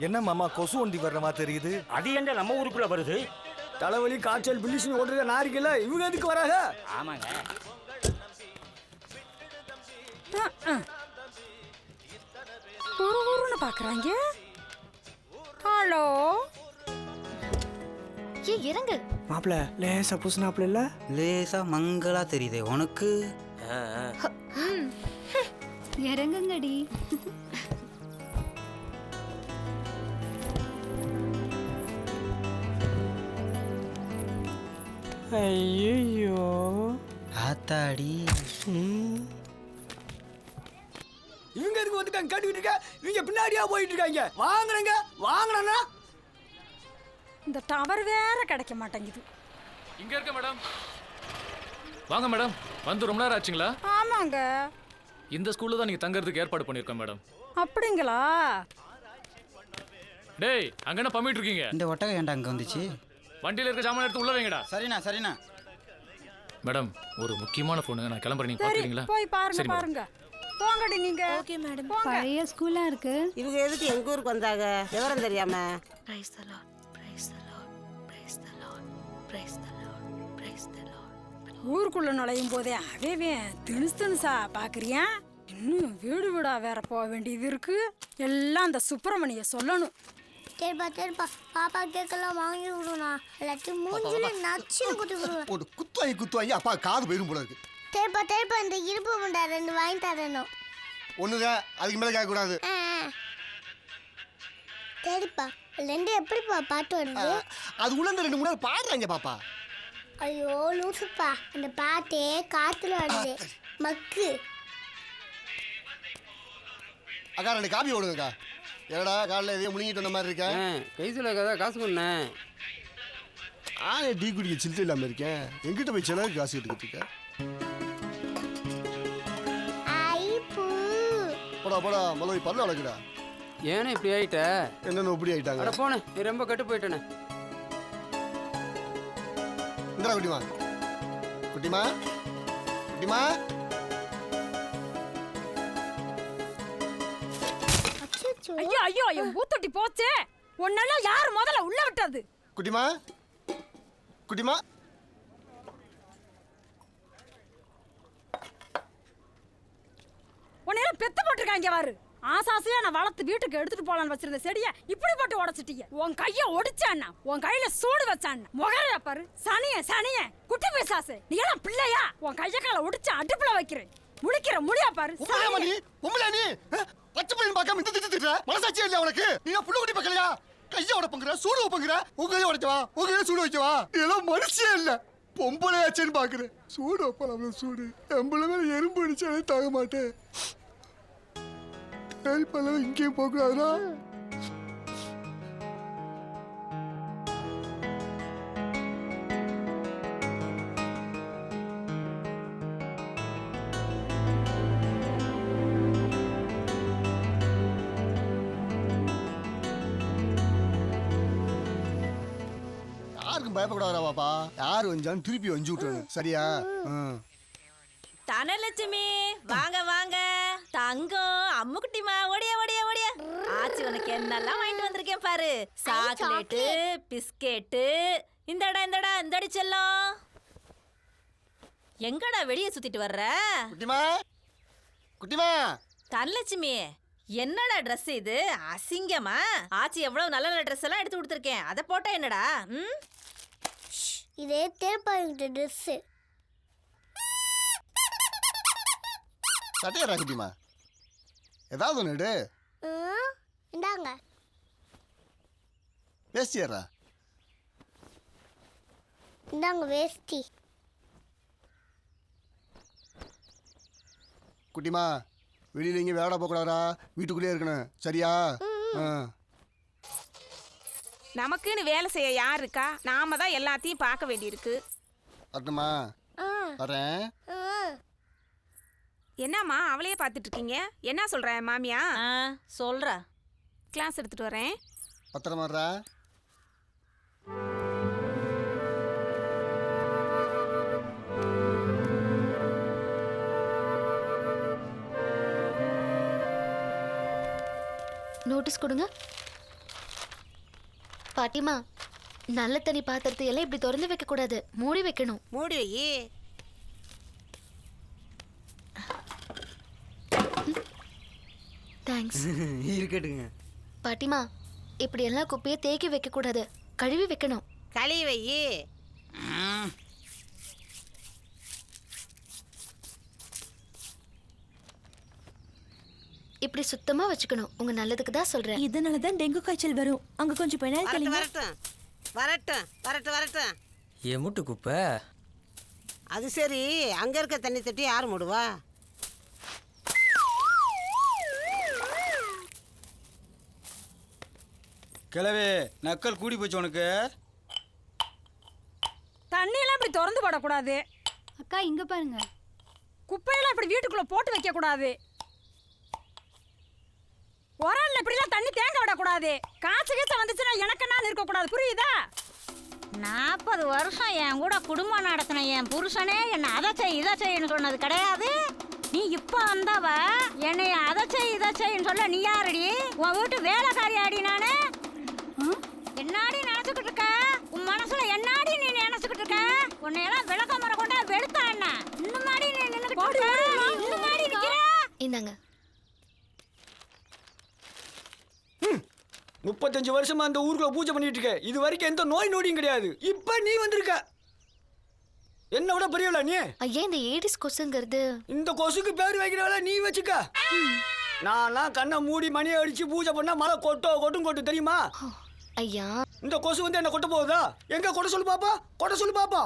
என்ன மாமா கொசு ஒண்டி வர்ற மாதிரி தெரியுது. அது என்ன நம்ம ஊருக்குள்ள வருது? தலைவலி காய்ச்சல் பில்லிஷன் ஓடுறத நாரிக்கல இவங்க எதுக்கு வராங்க? ஆமாங்க. ஊருன்னு பார்க்குறாங்க. ஹலோ ஏ இறங்கு. மாப்பிள லேசா புசுனாப்ல இல்ல? லேசா மங்களா தெரியுதே உனக்கு. இறங்குங்கடி. ஐயோ ஆத்தாடி. இவங்க எதுக்கு வந்துட்டாங்க கேட்டுக்கிட்டு இருக்க? இவங்க பின்னாடியா போயிட்டு இருக்காங்க. வாங்குறங்க வாங்குறனா? இந்த டவர் வேற கிடைக்க மாட்டேங்குது. இங்க இருக்க மேடம். வாங்க மேடம். வந்து ரொம்ப நேரம் ஆச்சுங்களா? ஆமாங்க. இந்த ஸ்கூல்ல தான் நீங்க தங்கறதுக்கு ஏற்பாடு பண்ணிருக்கோம் மேடம். அப்படிங்களா? டேய் அங்க என்ன பண்ணிட்டு இருக்கீங்க? இந்த ஒட்டகம் ஏன்டா அங்க வந்துச்சு? வண்டியில இருக்க சாமான் எடுத்து உள்ள வைங்கடா. சரிண்ணா சரிண்ணா. மேடம் ஒரு முக்கியமான ஃபோன், நான் கிளம்புறேன், நீங்க பாத்துறீங்களா? போய் பாருங்க சரி, பாருங்க. போங்கடி நீங்க. Okay madam. பழைய ஸ்கூலா இருக்கு. இவங்க எதுக்கு எங்க ஊருக்கு வந்தாங்க விவரம் தெரியாம? Praise the Lord, praise the Lord, praise the Lord, praise the Lord, praise the Lord. ஊருக்குள்ள நுழையும் போதே அவேவேன் திணுசா பாக்குறியா? இன்னும் வீடு வீடா வேற போக வேண்டியது இருக்கு. எல்லாம் அந்த சுப்பிரமணிய சொல்லணும். சரிப்பா பாப்பா கேட்கலாம் வாங்கி விடுனா இல்லாட்டி மூஞ்சில நச்சுன்னு குத்தி விடுவேன். ஒரு குத்துவாங்கி அப்பா காது போயிடும் போல இருக்கு. சரிப்பா இந்த இருப்பு முண்டா 2 வாங்கி தரணும். ஒண்ணுதான், அதுக்கு மேல கேட்க கூடாது. சரிப்பா 2 எப்படிப்பா பாட்டு வருது? அது உள்ள 2 3 பாடுறாங்க பாப்பா. ஐயோ லூசுப்பா, அந்த பாட்டே காத்துல வருது மக்கு. அக்கா 2 காபி ஓடுங்கக்கா. என்னடா காலைல எதையும் முழுங்கிட்டு வந்த மாதிரி இருக்கேன். கைசில் காசு பண்ணேன். டீ குடிக்க சில்லு இல்லாம இருக்கேன். எங்கிட்ட போய் செலவுக்கு காசு எடுத்துக்கிட்டு இருக்கேன். போடா முதல்ல பல்ல வளர்க்குடா. ஏன்னா இப்படி ஆயிட்ட? என்னன்னு இப்படி ஆயிட்டாங்க? அட போனேன், நீ ரொம்ப கெட்டு போயிட்டேனே. இந்தா குட்டிமா குட்டிமா குட்டிமா. ஐயோ ஐயோ என் பூத்தொட்டி போச்சே. உன்னெல்லாம் யார் முதல்ல உள்ள விட்டது? குட்டிமா குட்டிமா. உன்னையெல்லாம் பெத்து போட்டிருக்காங்க பாரு. ஆசாசியா நான் வளர்த்து வீட்டுக்கு எடுத்துட்டு போலான்னு வச்சிருந்த செடியை இப்படி போட்டு உடைச்சிட்டீங்க. உன் கைய ஒடிச்சான்னா, உன் கையில சூடு வச்சான்னா, முகரையா பாரு. சனிய குட்டி பேசாசு. நீ எல்லாம் பிள்ளையா? உன் கைய கால ஒடிச்சு அடுப்புல வைக்கிறேன். முழிக்கிற முடியா பாரு. நீ பச்சை பையன் பார்க்காம இந்த திட்டு மனசாட்சியே இல்லையா உனக்கு? நீ புள்ள குட்டி பார்க்கலையா? கையை உடப்பங்குற, சூடு வைப்பங்குற. உங்க கையை உடைச்சவா, உங்க கையில சூடு வைக்கவா? இதெல்லாம் மனுஷே இல்ல, பொம்பளையாச்சேன்னு பாக்குறேன். சூடு வைப்பா சூடு. எம்பளை மேல எறும்பு அடிச்சாலே தாங்க மாட்டேன். பல்லவ இங்கேயும் போகக்கூடாதுனா? யாருக்கும் பயப்படாதா பாப்பா. யாரு வந்தாலும் திருப்பி வஞ்சி விட்டுறணும், சரியா? தனலட்சுமி வாங்க வாங்க. தங்கம் அம்முக்குட்டிமா ஓடியா ஓடியா ஓடியா. ஆச்சி உனக்கு என்னெல்லாம் வாங்கிட்டு வந்திருக்கேன் பாரு. Chocolate, biscuit. இந்தடி செல்லம். எங்கடா வெளியே சுத்திட்டு வர்ற? குட்டிமா குட்டிமா. தனலட்சுமி என்னடா ட்ரெஸ் இது? அசிங்கமா? ஆச்சி எவ்வளவு நல்ல நல்ல ட்ரெஸ் எல்லாம் எடுத்து கொடுத்துருக்கேன். அதை போட்டா என்னடா? இதே தேர்ப்பாங்கிட்ட ட்ரெஸ். சட்டையரா குட்டிமா, ஏதாவது ஒன்று எடு. இந்தாங்க. வேஸ்டியரா? இந்தாங்க வேஸ்டி. குட்டிமா வெளியில இங்கே வேலை போகக்கூடாதா? வீட்டுக்குள்ளேயே இருக்கணும், சரியா? நமக்குன்னு வேலை செய்ய யார் இருக்கா? நாம தான் எல்லாத்தையும் பார்க்க வேண்டியிருக்கு. வரட்டுமா? வரேன். என்னம்மா அவளையே பார்த்துட்டு இருக்கீங்க? என்ன சொல்ற மாமியா? சொல்றா. கிளாஸ் எடுத்துட்டு வரேன். பத்திரமாடா. நோட்டீஸ் கொடுங்க. பாட்டிமா, நல்ல தண்ணி பாத்திரத்தை எல்லாம் இப்படி திறந்து வைக்க கூடாது, மூடி வைக்கணும். மூடி வை. தேங்க்ஸ். இருக்கட்டுங்க. பாட்டிமா, இப்படி எல்லாம் குப்பையை தேக்கி வைக்க கூடாது, கழுவி வைக்கணும். கழுவி வை. இப்படி சுத்தமா வச்சுக்கணும், உங்க நல்லதுக்கு தான் சொல்றேன். இதனால தான் டெங்கு காய்ச்சல் வரும். அங்க கொஞ்சம் பெனாயில் வரட்டும் தெளிங்க. வரட்டும் வரட்டும் வரட்டும் வரட்டும். ஏன் மூட்டு குப்பை? அது சரி, அங்க இருக்க தண்ணி தொட்டி யார் மூடுவா? கிளவே நக்கல் கூடி போச்சு உனக்கு. தண்ணியெல்லாம் இப்படி திறந்து போடக்கூடாது. அக்கா இங்க பாருங்க. குப்பையெல்லாம் இப்படி வீட்டுக்குள்ள போட்டு வைக்க கூடாது. உரல்ல இப்படிலாம் தண்ணி தேங்க விடக்கூடாது. காசு கீசு வந்துச்சுன்னா எனக்கு என்ன இருக்கக்கூடாது, புரியுதா? 40 வருஷம் என் கூட குடும்பம் நடத்தின என் புருஷனே என்னை அதை செய் இதை செய்யன்னு சொன்னது கிடையாது. நீ இப்போ வந்தவ என்னை அதை செய் இதை செய்யன்னு சொல்ல நீ யாரடி? உன் வீட்டு வேலைக்காரியாடி நானு? என்னாடி நினைச்சுக்கிட்டு இருக்க? உன் மனசுல என்னாடி நீ நினைச்சுக்கிட்டு இருக்க? உன்னையெல்லாம் விளக்க முறை கொண்டா வெளுத்தா என்ன? இன்னும் மாடி நீ நின்னுக்கிட்டு இன்னும் மாடி நிக்கிற? இந்தாங்க. 35 வருஷமா அந்த ஊருக்குள்ள பூஜை பண்ணிட்டு இருக்க. இது வரைக்கும் எந்த நோய் நொடியும் கிடையாது. இப்ப நீ வந்திருக்க. என்ன விட பெரியவளா நீ? ஐயா, இந்த ஏடிஸ் கொசுங்கிறது இந்த கொசுக்கு பேர் வைக்கிறவள நீ வச்சுக்க. நான்லாம் கண்ணை மூடி மணியை அடிச்சு பூஜை பண்ணா மழை கொட்டு தெரியுமா? ஐயா, இந்த கொசு வந்து என்ன கொட்ட போகுதா? எங்க கொட்ட சொல்லு பாப்பா, கொட்ட சொல்லு பாப்பா.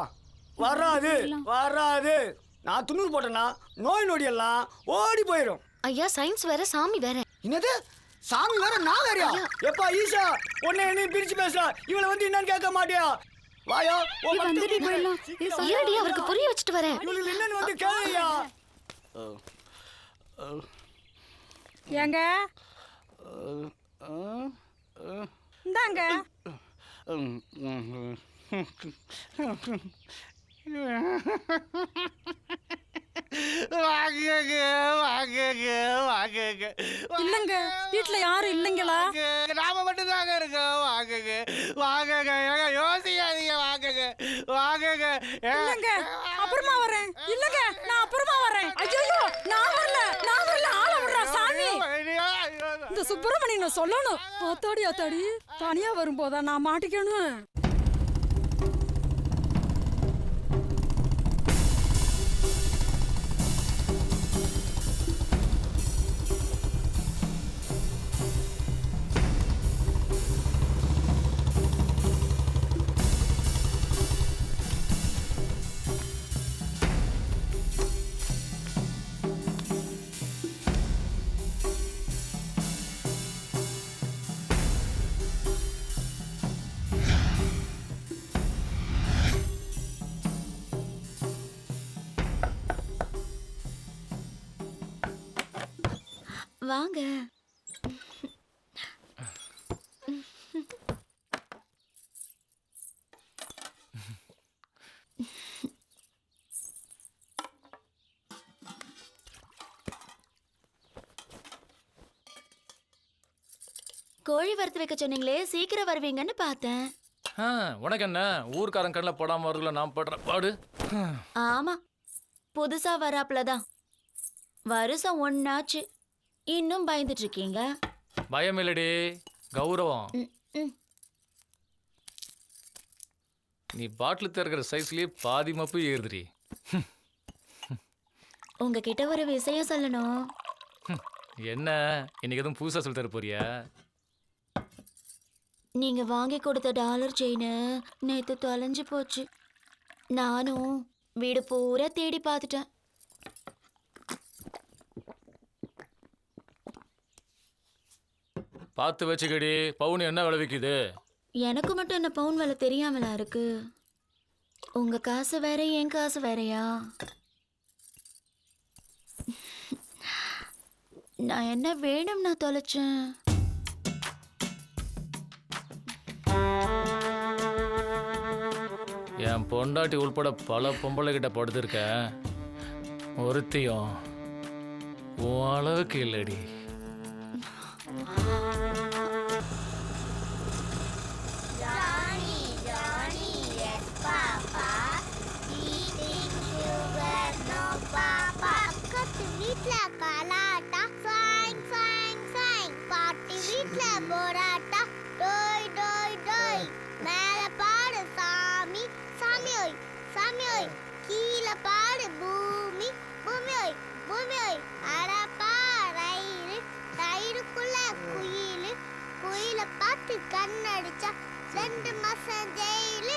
வராது வராது. நான் துண்ணூறு போட்டேன்னா நோய் நொடி எல்லாம் ஓடி போயிடும். ஐயா, சயின்ஸ் வேற சாமி வேற. என்னது சாமி வேற நான் வேறயா? எப்பா ஈசா, உன்னை என்னையும் பிரிச்சு பேசுறா. இவளை வந்து என்னன்னு கேட்க மாட்டியா? வாயா, இருடி, அவருக்கு புரிய வச்சுட்டு வரேன். என்னன்னு வந்து கேளையா. ஏங்க இந்தாங்க. இல்லங்க, வீட்டுல யாரும் இல்லைங்களா? நாம மட்டும் தாங்க இருக்கோம். வாங்குங்க வாங்குங்க, யோசிக்காதீங்க. வாங்குங்க வாங்குங்க. இல்லங்க, அப்புறமா வரேன். இல்லங்க, நான் அப்புறமா வரேன். ஐயோ, நான் வரல ஆள விடுறா சாமி. இந்த சுப்பிரமணியனை சொல்லணும். ஆத்தாடி தனியா வரும்போதா நான் மாட்டிக்கணும். வாங்க. கோழி வறுத்து வைக்க சொன்னீங்களே, சீக்கிரம் வருவீங்கன்னு பார்த்தேன். உனக்கு என்ன, ஊர்க்காரன் கண்ணில் போடாம வரல நான் படுற பாடு. ஆமா, புதுசா வராப்புலதான். வருஷம் ஒன்னாச்சு, இன்னும் பயந்துட்டு இருக்கீங்க. பயம் இல்லடி, கௌரவம். நீ பாட்டில் திறக்கிற சைஸ்லயே பாதி மப்பு ஏறுதுடி. உங்ககிட்ட ஒரு விஷயம் சொல்லணும். என்ன, இன்னைக்கு எதுவும் புதுசா சொல்லி தர போறியா? நீங்க வாங்கி கொடுத்த டாலர் செயின் நேத்து தொலைஞ்சு போச்சு. நானும் வீடு பூரா தேடி பார்த்துட்டேன். பார்த்து வச்சுக்கடி. பவுன் என்ன விளைவிக்குது? எனக்கு மட்டும் என்ன பவுன் விலை தெரியாமலா இருக்கு? உங்க காசு வேற, என் காசு வேறயா? நான் என்ன வேணும் நான் தொலைச்சேன்? என் பொண்டாட்டி உள்பட பல பொம்பளை கிட்ட படுத்திருக்கேன். ஒருத்தியும் உன் அளவுக்கு இல்லடி. கண்ணடிச்சா 2 மாசம் ஜெயிலு,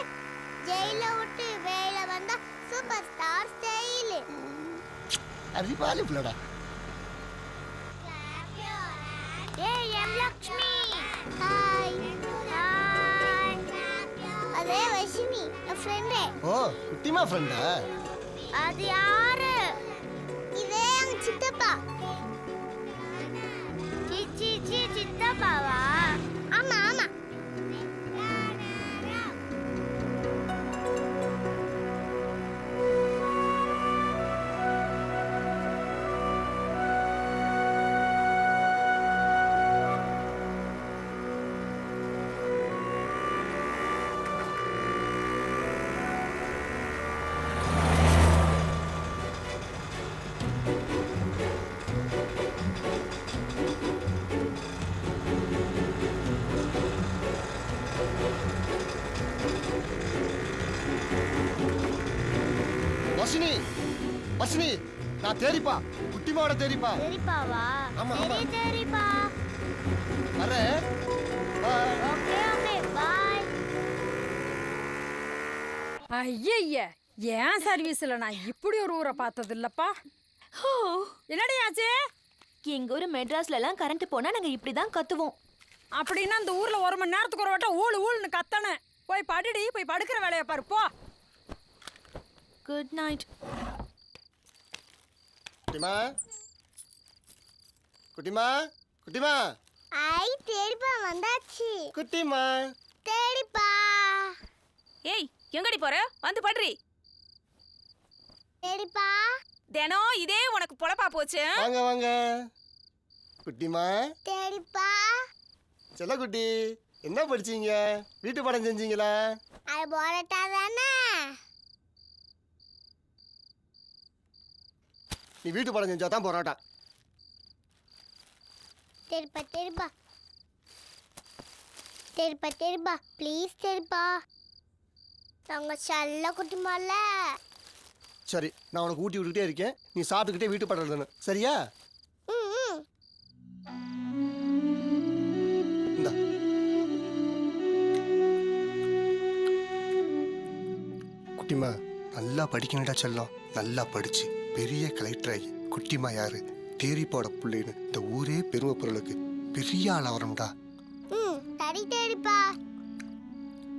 ஜெயில விட்டு வேலை வந்தா சூப்பர் ஸ்டார் ஸ்டைலு. அது பாலு பிள்ளடா. ஏய் எம் லக்ஷ்மி. ஹாய். ஹாய். அதே வசினி என் ஃப்ரெண்ட். ஓ, குட்டிமா ஃப்ரெண்டா? அது யாரு? இதே எங்க சித்தப்பா. சித்தப்பாவா? ஆமா ஆமா. வசினி, வசினி, நான் தேரிப்பா, குட்டிமாவோட தேரிப்பா. தேரிப்பாவா? ஆமா ஆமா. தேரிப்பா. வரேன். பாய். Okay okay bye. ஐயய்ய, ஏன் சர்வீஸ்ல நான் இப்படி ஒரு ஊரை பார்த்தது இல்லப்பா. என்னடி ஆச்சு? எங்க ஊர் மெட்ராஸ்ல எல்லாம் கரண்ட் போனா நாங்க இப்படிதான் கத்துவோம். அப்படின்னா இந்த ஊர்ல 1 மணி நேரத்துக்கு ஒரு வட்டம் ஊழு ஊழுன்னு கத்தன. போய் படுடி, போய் படுக்கிற வேலையை பாரு போ. Good night. குட்டிமா, குட்டிமா, குட்டிமா. ஐ தேடிப்பா வந்தாச்சு. குட்டிமா. தேடிப்பா. ஏய் எங்கடி போற? வந்து படுறி. தேடிப்பா. தினம் இதே உனக்கு பொழப்பா போச்சு. வாங்க வாங்க. குட்டிமா. தேடிப்பா. செல்ல குட்டி, என்ன படிச்சீங்க? வீட்டு பாடம் செஞ்சீங்களா? அது போறட்டா தானே. நீ வீட்டு பாடம் செஞ்சா தான் போராட்டா. தேடிப்பா தேடிப்பா. தேடிப்பா தேடிப்பா ப்ளீஸ் தேடிப்பா. நாங்க செல்ல குட்டிமால. சரி, நான் உனக்கு ஊட்டி விட்டுக்கிட்டே இருக்கேன். நீ சாப்பிட்டுக்கிட்டே வீட்டு பாடம் எழுதணும், சரியா? இந்தா. குட்டிமா, நல்லா படிக்கணும்டா செல்லம். நல்லா படிச்சு பெரிய கலெக்டர் ஆகி குட்டிமா யாரு தேரிப்பாவோட பிள்ளைன்னு இந்த ஊரே பெருமை பொருளுக்கு பெரிய ஆள் வரணும்டா. சரி தேடிப்பா.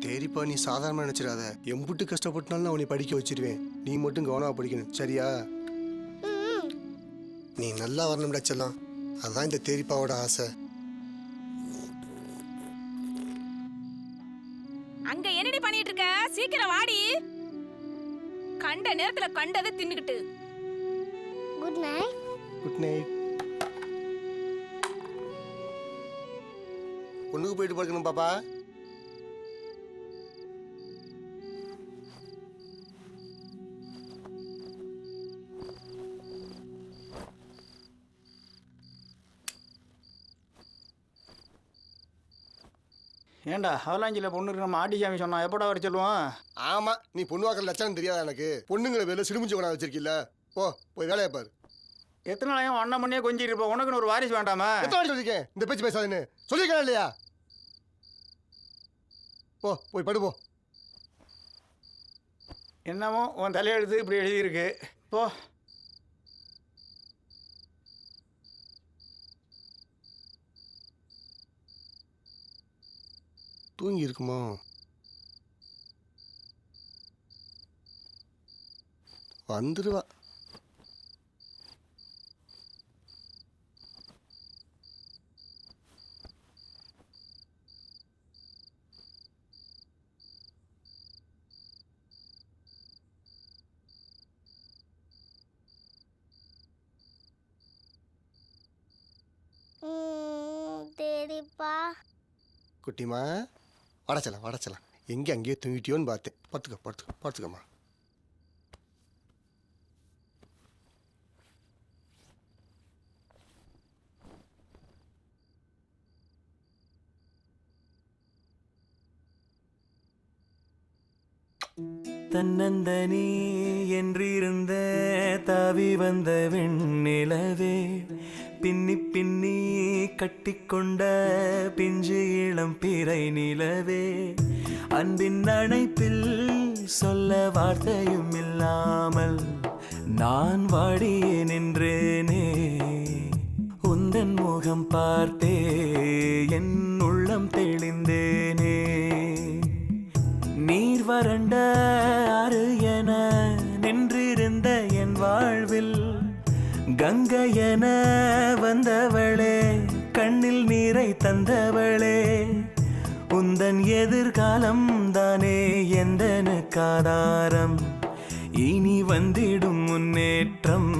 தேரிப்பா, நீ சாதாரணமாக நினைச்சிடாத. எம்புட்டு கஷ்டப்பட்டாலும் நான் உன்னை படிக்க வச்சிருவேன். நீ மட்டும் கவனமாக படிக்கணும், சரியா? நீ நல்லா வரணும்டா செல்லம். அதுதான் இந்த தேரிப்பாவோட ஆசை. அங்க என்னடி பண்ணிட்டு இருக்க? சீக்கிரம் வாடி. கண்ட நேரத்துல கண்டதை தின்னுக்கிட்டு. Good night. Good night. பொண்ணுக்கு போயிட்டு படுக்கணும் பாப்பா. ஏண்டா அவலாஞ்சியில் பொண்ணு இருக்கு, நம்ம ஆட்டிசாமி சொன்னா எப்படா வர சொல்லுவோம்? ஆமா, நீ பொண்ணு வாக்குற லட்சணம் தெரியாதா எனக்கு? பொண்ணுங்களை வேலை சிறுமிச்சு கொண்டா வச்சிருக்கில்ல. போய் வேலையை பாரு. எத்தனை நாளையும் அண்ணன் மணியே கொஞ்சம் இருப்போம். உனக்குன்னு ஒரு வாரிசு வேண்டாமா? எத்தனை வாட்டி சொல்லியிருக்கேன் இந்த பேச்சு பேசாதுன்னு? சொல்லியிருக்கேன் இல்லையா? போய் படு போ. என்னமோ உன் தலையெழுத்து இப்படி எழுதியிருக்கு. போ. தூங்கி இருக்குமோ? வந்துடுவா. சரிப்பா. குட்டிமா வடச்சலாம். எங்கே அங்கேயே தூங்கிட்டியோன்னு பார்த்தேன். படுத்துக்கம்மா. தன்னந்தனி என்றிருந்த தாவி வந்த வெண்ணிலவே, பின்னி பின்னி கட்டிக்கொண்ட பிஞ்சு இளம் பிறை நிலவே, அன்பின் அணைப்பில் சொல்ல வார்த்தையும் இல்லாமல் நான் வாடியே நின்றேனே. உந்தன் முகம் பார்த்தே என் உள்ளம் தெளிந்தேனே. நீர் வறண்ட ஆறு என நின்றிருந்த என் வாழ்வில் கங்கை என வந்தவளே, கண்ணில் நீரை தந்தவளே, உந்தன் எதிர்காலம் தானே எந்தனுக்காதாரம். இனி வந்திடும் முன்னேற்றம்,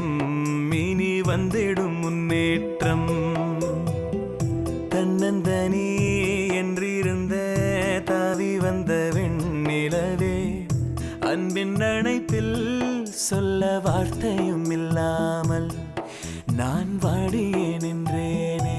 இனி வந்திடும் முன்னேற்றம். தன்னந்தனி என்றிருந்த தாவி வந்த வெண்ணிலவே, அன்பின் அணைப்பில் சொல்ல வார்த்தையும் இல்லாமல் நான் வாடியே நின்றேனே.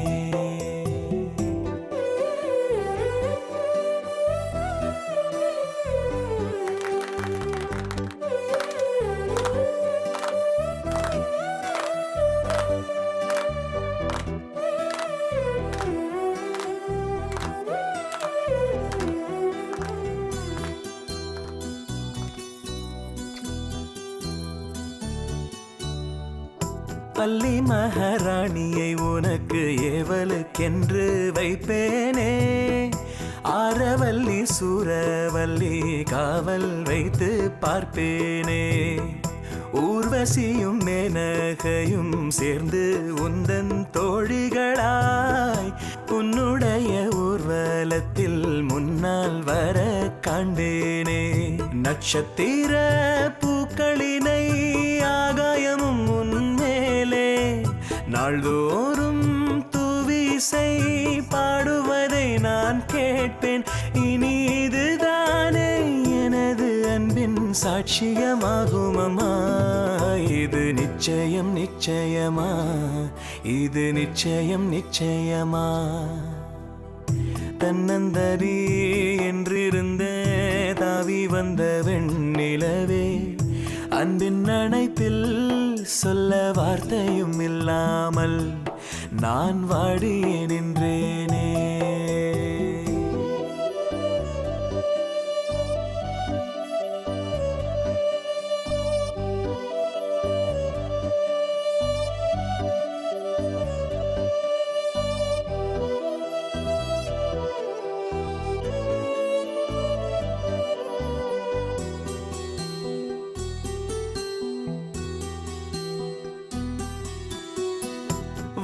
பள்ளி மகாராணியை உனக்கு ஏவலுக்கென்று வைப்பேனே. ஆரவல்லி சூரவல்லி காவல் வைத்து பார்ப்பேனே. ஊர்வசியும் மேனகையும் சேர்ந்து உந்தன் தோழிகளாய் உன்னுடைய ஊர்வலத்தில் முன்னால் வர காண்பேனே. நட்சத்திர பூக்களினை ஆகாயமும் உன்மேலே நாள்தோறும் தூவிசை பாடுவதை நான் கேட்பேன். இனி இதுதானே எனது அன்பின் சாட்சியமாகுமம்மா. இது நிச்சயம் நிச்சயமா, இது நிச்சயம் நிச்சயமா. தன்னந்தரி என்றிருந்த தாவி வந்த வெண்ணிலவே, அன்பின் அணைப்பில் சொல்ல வார்த்தையும் இல்லாமல் நான் வாடியே நின்றேனே.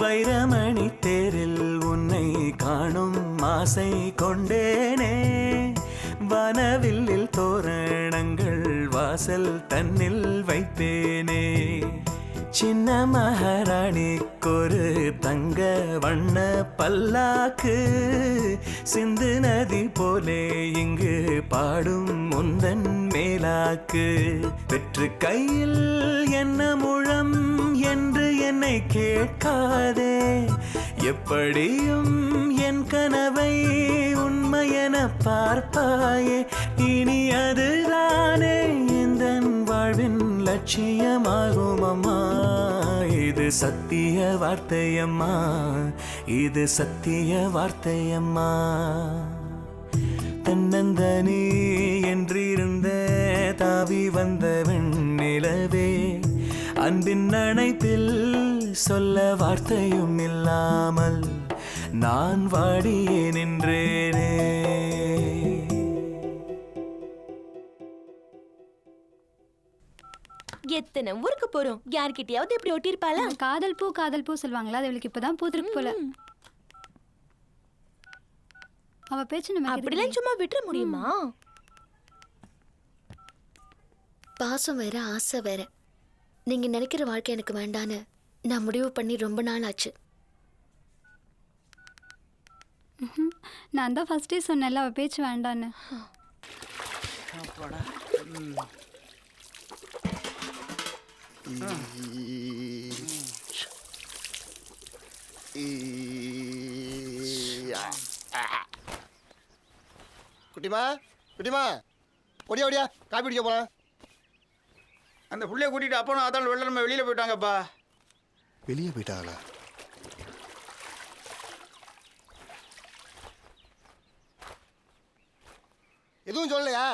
வைரமணி தேரில் உன்னை காணும் ஆசை கொண்டேனே. வனவில்லில் தோரணங்கள் வாசல் தன்னில் வைப்பேனே. சின்ன மகாராணிக்கொரு தங்க வண்ண பல்லாக்கு சிந்து நதி போலே இங்கு பாடும் முந்தன் மேலாக்கு. பெற்று கையில் என்ன முழம் என்று என்னை கேட்காதே. எப்படியும் என் கனவை உண்மையென பார்ப்பாயே. இனி அதுதானே எந்தன் வாழ்வின் லட்சியமாகுமம்மா. இது சத்திய வார்த்தையம்மா, இது சத்திய வார்த்தையம்மா. தன்னந்தனி என்றிருந்த தாவி வந்த வெண்ணிலவே, அன்பின் அணைப்பில் சொல்ல வார்த்தையும் இல்லாமல் நான் வாடியே நின்றேனே. எத்தனை ஊருக்கு போறோம், யார்கிட்டயாவது இப்படி ஒட்டிருப்பாளா? காதல் பூ சொல்லுவாங்களா, அது அவளுக்கு இப்பதான் பூத்திருக்கு போல. அவ பேச்சு நம்ம அப்படிலாம் சும்மா விட்டுற முடியுமா? பாசம் வேற ஆசை வேற. நீங்க நினைக்கிற வாழ்க்கை எனக்கு வேண்டான்னு நான் முடிவு பண்ணி ரொம்ப நாள் ஆச்சு. நான் தான் ஃபர்ஸ்டே சொன்னேன்ல அவ பேச்சு வேண்டான்னு. குட்டிமா குட்டிமா, ஒடியா ஒடியா, காப்பி குடிக்க போலாம். அந்த புள்ளைய கூட்டிட்டு அப்போ அதான் நம்ம வெளியில போயிட்டாங்கப்பா. வெளியே போயிட்டாங்களா? எதுவும் சொல்லலையா?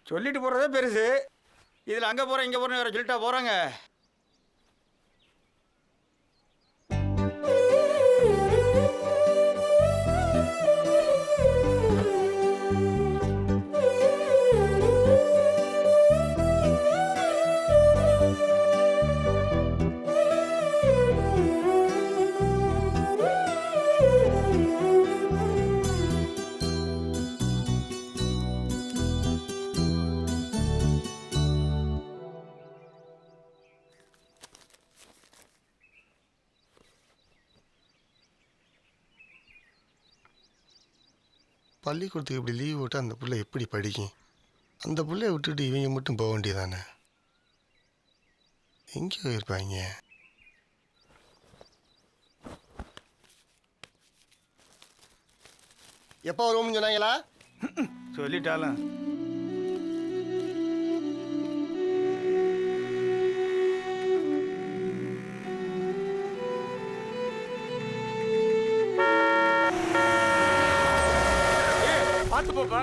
சொல்லிட்டு போறதே பெருசு, இதுல அங்க போறேன் இங்க போறேன் வேற சொல்லிட்டா போறாங்க. பள்ளிக்கூடத்துக்கு இப்படி லீவ் விட்டு அந்த பிள்ளை எப்படி படிக்கும்? அந்த பிள்ளைய விட்டுட்டு இவங்க மட்டும் போக வேண்டியதானே? எங்கேயோ இருப்பாங்க. எப்போ வருவோம்னு சொன்னாங்களா? சொல்லிட்டாலும் பார்த்து போப்பா.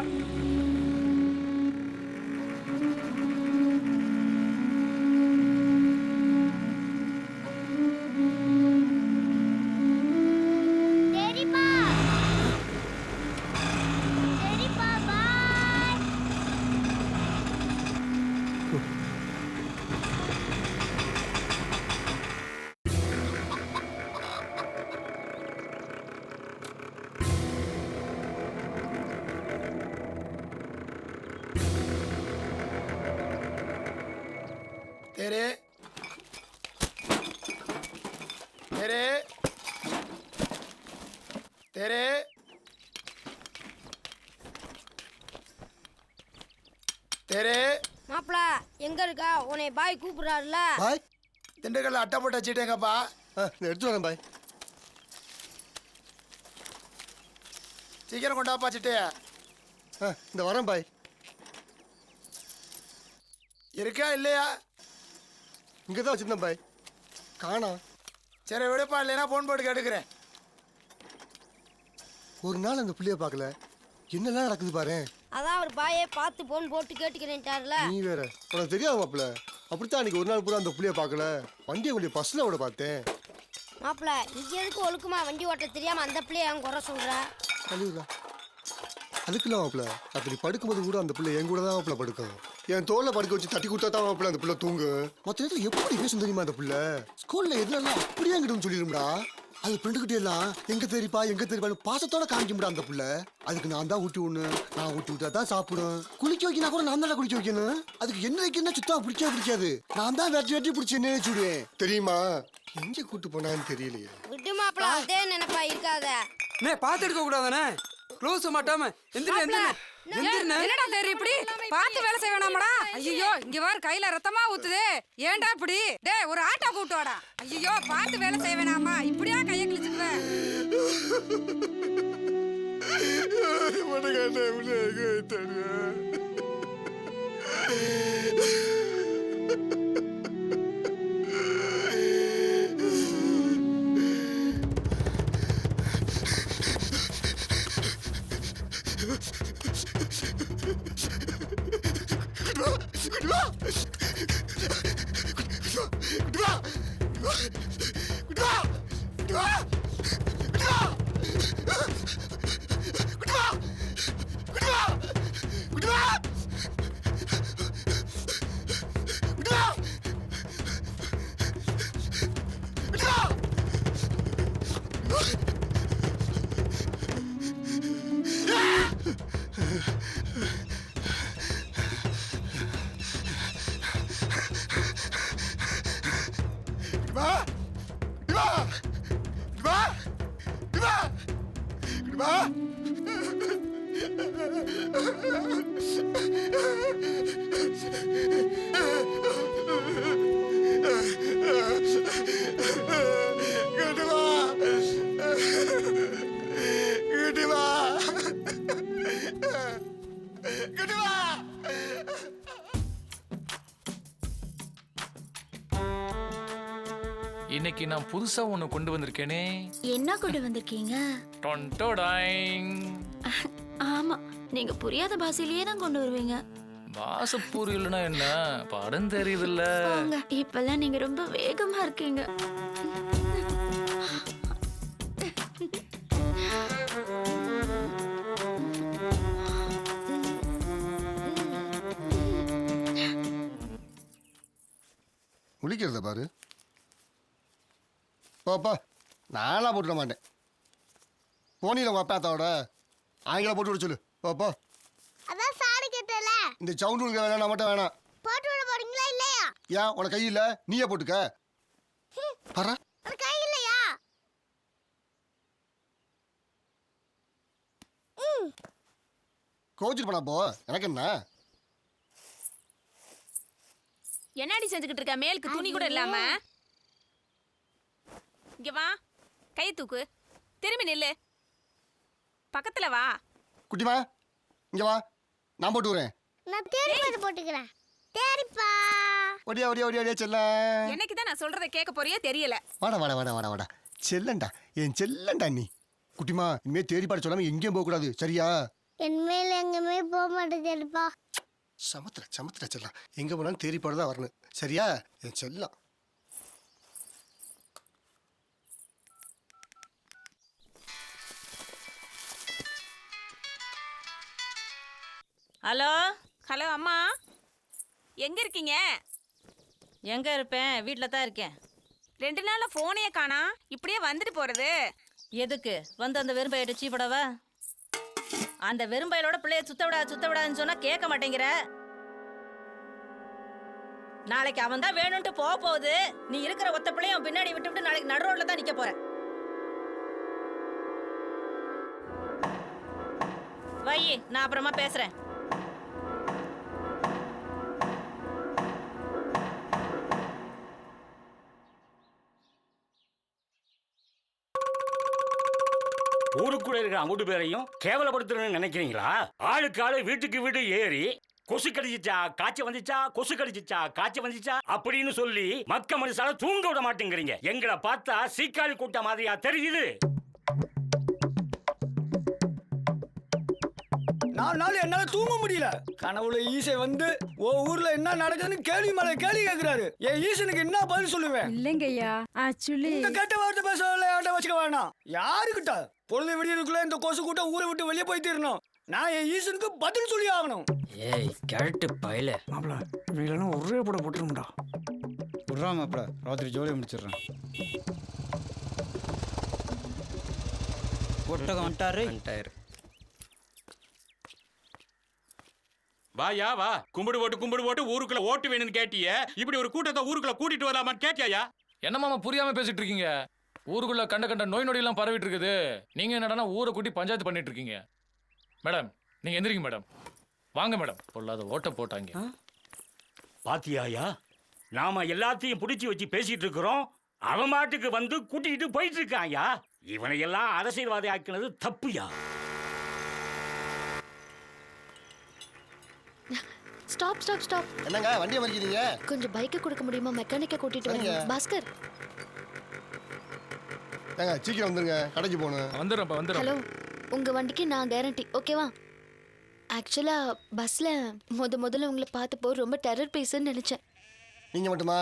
तेरे तेरे तेरे तेरे மாப்பிள எங்க இருக்கா? உன்னை பாய் கூப்பிடுறாருல. பாய் திண்டுக்கல்ல அட்டை போட்டு வச்சுட்டேங்கப்பா. எடுத்து வரேன் பாய். சீக்கிரம் கொண்டாப்பா சிட்டைய. இந்த வரேன் பாய். இருக்கா இல்லையா? இங்கே தான் வச்சுருந்தேன் பாய், காணா. சரி விடுப்பா, இல்லைன்னா ஃபோன் போட்டு கேட்டுக்கிறேன். ஒரு நாள் அந்த பிள்ளைய பார்க்கல, என்னெல்லாம் நடக்குது பாரு. அதான் அவர் பாயே பார்த்து போன் போட்டு கேட்டுக்கிறேன்ட்டார்ல. நீ வேற, உனக்கு தெரியாது மாப்பிள்ள. அப்படித்தான் அன்னைக்கு ஒரு நாள் பூரா அந்த பிள்ளைய பார்க்கல, வண்டியை கொண்டு பஸ்ஸில் விட பார்த்தேன். மாப்பிள்ள நீ எதுக்கு ஒழுக்குமா வண்டி ஓட்ட தெரியாம அந்த பிள்ளைய அவன் குறை சொல்ற? கழிவுடா. அதுக்குள்ள மாப்பிள்ள, அப்படி படுக்கும்போது கூட அந்த பிள்ளை என் கூட தான் மாப்பிள்ள படுக்கும். என் தோல்ல படுக்க வச்சு தட்டி கொடுத்தா தான் மாப்பிள்ள அந்த பிள்ளை தூங்கு. மற்ற நேரத்தில் எப்படி பேசும் தெரியுமா அந்த பிள்ளை? ஸ்கூல்ல எதுலாம் அப்படியே எங்கிட்ட சொல்லிடும்டா. அது ஃப்ரெண்டுக்கிட்டே எல்லாம் எங்க தெரிப்பான்னு பாசத்தோட காமிக்கும்டா அந்த பிள்ளை. அதுக்கு நான் தான் ஊட்டி விடணும், நான் ஊட்டி விட்டா தான் சாப்பிடும். குளிக்க வைக்கினா கூட நான் தான் குளிக்க வைக்கணும். அதுக்கு என்ன வைக்கணும்னா சுத்தம் பிடிக்காது. நான் தான் வெட்டி பிடிச்சி என்ன வச்சுடுவேன் தெரியுமா? எங்க கூட்டு போனான்னு தெரியலையே. விட்டு மாப்பிள்ள, அதே நினைப்பா இருக்காத. பார்த்து எடுக்க கூடாதானே? க்ளோஸ் மாட்டாம என்னடா தெரி இப்படி பார்த்து வேலை செய்ய வேணாமடா? ஐயோ இங்க வார், கையில ரத்தமா ஊத்துதே. ஏன்டா இப்படி? டேய் ஒரு ஆட்டோ கூட்டு வாடா. ஐயோ பார்த்து வேலை செய்ய வேணாமா? இப்படியா கையை கிழிச்சுக்குவேன்? Good இன்னைக்கு நான் புதுசா ஒண்ணு கொண்டு வந்திருக்கேனே. என்ன கொண்டு வந்திருக்கீங்க? டொன்டோடாயிங். ஆமா, நீங்க புரியாத பாஷையிலேயே தான் கொண்டு வருவீங்க. பாச புரியலனா என்ன? படம் தெரியுதுல்ல. போங்க, இப்பெல்லாம் நீங்க ரொம்ப வேகமா இருக்கீங்க. முழிக்கிறத பாரு. பாப்பா நானா போட்டுட மாட்டேன். போனியில் உங்கள் அப்பாத்தாவோட ஆங்கில போட்டு விட சொல்லு. பாப்பா அதான் சாரி கேட்டல. இந்த சவுண்ட் உனக்கு வேணாம், நான் மட்டும் வேணாம். போட்டு விட போறீங்களா இல்லையா? ஏன் உனக்கு கை இல்லை? நீயே போட்டுக்க. பரா உனக்கு கை இல்லையா? கோச்சிட்டு போனா போ, எனக்கு என்ன? என்னடி செஞ்சுக்கிட்டு இருக்க? மேலுக்கு துணி கூட இல்லாம. இங்க வா, கை தூக்கு, திரும்பி நில்லு, பக்கத்துல வா. குட்டிமா இங்க வா, நான் போட்டு வரேன். நான் தேடி பார்த்து போட்டுக்கிறேன். தேடிப்பா. ஒடியா ஒடியா ஒடியா ஒடியா செல்ல. என்னைக்கு தான் நான் சொல்றதை கேட்க போறியோ தெரியல. வாடா வாடா வாடா வாடா வாடா செல்லண்டா, என் செல்லண்டா நீ. குட்டிமா இனிமே தேடி பாட சொல்லாம எங்கேயும் போகக்கூடாது, சரியா? என் மேல எங்கேயுமே போக மாட்டேதுப்பா. சமுத்திர சமுத்திர செல்லாம், எங்கே போனாலும் தேடி பாடு தான் வரணும், சரியா என் செல்லம்? ஹலோ ஹலோ அம்மா, எங்க இருக்கீங்க? எங்க இருப்பேன்? வீட்டில் தான் இருக்கேன். 2 நாளா போனே காணா, இப்படியே வந்துட்டு போறது. எதுக்கு வந்து அந்த வெறும்பையிட்ட சீப்படவா? அந்த வெறும்பையிலோட பிள்ளைய சுத்த விடாதுன்னு சொன்னா கேட்க மாட்டேங்கிற. நாளைக்கு அவன் தான் வேணும்ட்டு போகுது. நீ இருக்கிற ஒத்த பிள்ளைய பின்னாடி விட்டு நாளைக்கு நடு ரோட்ல தான் நிக்க போற. வை, நான் அப்புறமா பேசுறேன். ஊருக்குள்ள இருக்கிற அங்குட்டு பேரையும் கேவலப்படுத்துறேன்னு நினைக்கிறீங்களா? ஆளுக்கு ஆளு வீட்டுக்கு வீடு ஏறி கொசு கடிச்சிச்சா காய்ச்ச வந்துச்சா, கொசு கடிச்சிச்சா காய்ச்ச வந்துச்சா அப்படின்னு சொல்லி மக்க மனுஷால தூங்க விட மாட்டேங்கிறீங்க. எங்களை பார்த்தா சீக்காளி கூட்ட மாதிரியா தெரியுது? 4 நாள் என்னால தூங்க முடியல. கனவுல ஈசை வந்து ஓ ஊர்ல என்ன நடக்குதுன்னு கேள்வி மேல கேள்வி கேட்கிறாரு. என் ஈசனுக்கு என்ன பதில் சொல்லுவேன்? இல்லைங்கய்யா, ஆக்சுவலி இந்த கெட்ட வார்த்தை பேசல யார்ட்ட வச்சுக்க வேணாம். யாருக்கிட்ட பொழுது விடியதுக்குள்ள இந்த கொசு கூட்டம் ஊரை விட்டு வெளியே போய் தீரணும். நான் என் ஈசனுக்கு பதில் சொல்லி ஆகணும். ஏய் கேரட்டு பையல மாப்பிள இவங்களெல்லாம் ஒரே போட போட்டுருமுடா. விட்றா மாப்பிள, ராத்திரி ஜோலியை முடிச்சிடுறேன். ஒட்டகம் வந்துட்டாரு. வாயா வா, கும்பிடு போட்டு ஊருக்குள்ள ஓட்டு வேணும்னு கேட்டிய. இப்படி ஒரு கூட்டத்தை ஊருக்குள்ள கூட்டிட்டு வரலாமான்னு கேட்டியா? என்ன மாமா புரியாம பேசிட்டு இருக்கீங்க? ஊருக்குள்ள கண்ட நோய் நொடியெல்லாம் பரவிட்டு இருக்குது. நீங்க என்னடா ஊரை கூட்டி பஞ்சாயத்து பண்ணிட்டு இருக்கீங்க. மேடம் நீங்க எந்திரிங்க மேடம். வாங்க மேடம். பொல்லாத ஓட்ட போட்டாங்க. பாத்தியாயா, நாம எல்லாத்தையும் பிடிச்சி வச்சு பேசிட்டு இருக்கிறோம். அவன் மாட்டுக்கு வந்து கூட்டிட்டு போயிட்டு இருக்காயா. இவனை எல்லாம் அரசியல்வாதி ஆக்கினது தப்புயா. Stop stop stop. என்னங்க வண்டியை மறிக்கிறீங்க? கொஞ்சம் பைக்கை கொடுக்க முடியுமா? மெக்கானிக்கை கூட்டிட்டு வரீங்க. பாஸ்கர் ஏங்க சீக்கிரம் வந்துருங்க, கடைக்கு போகணும். வந்துடுறேன். ஹலோ, உங்க வண்டிக்கு நான் கேரண்டி, ஓகேவா? ஆக்சுவலா பஸ்ல முதல்ல உங்களை பார்த்தப்போ ரொம்ப டெரர் பீஸ்ன்னு நினைச்சேன். நீங்க மட்டுமா?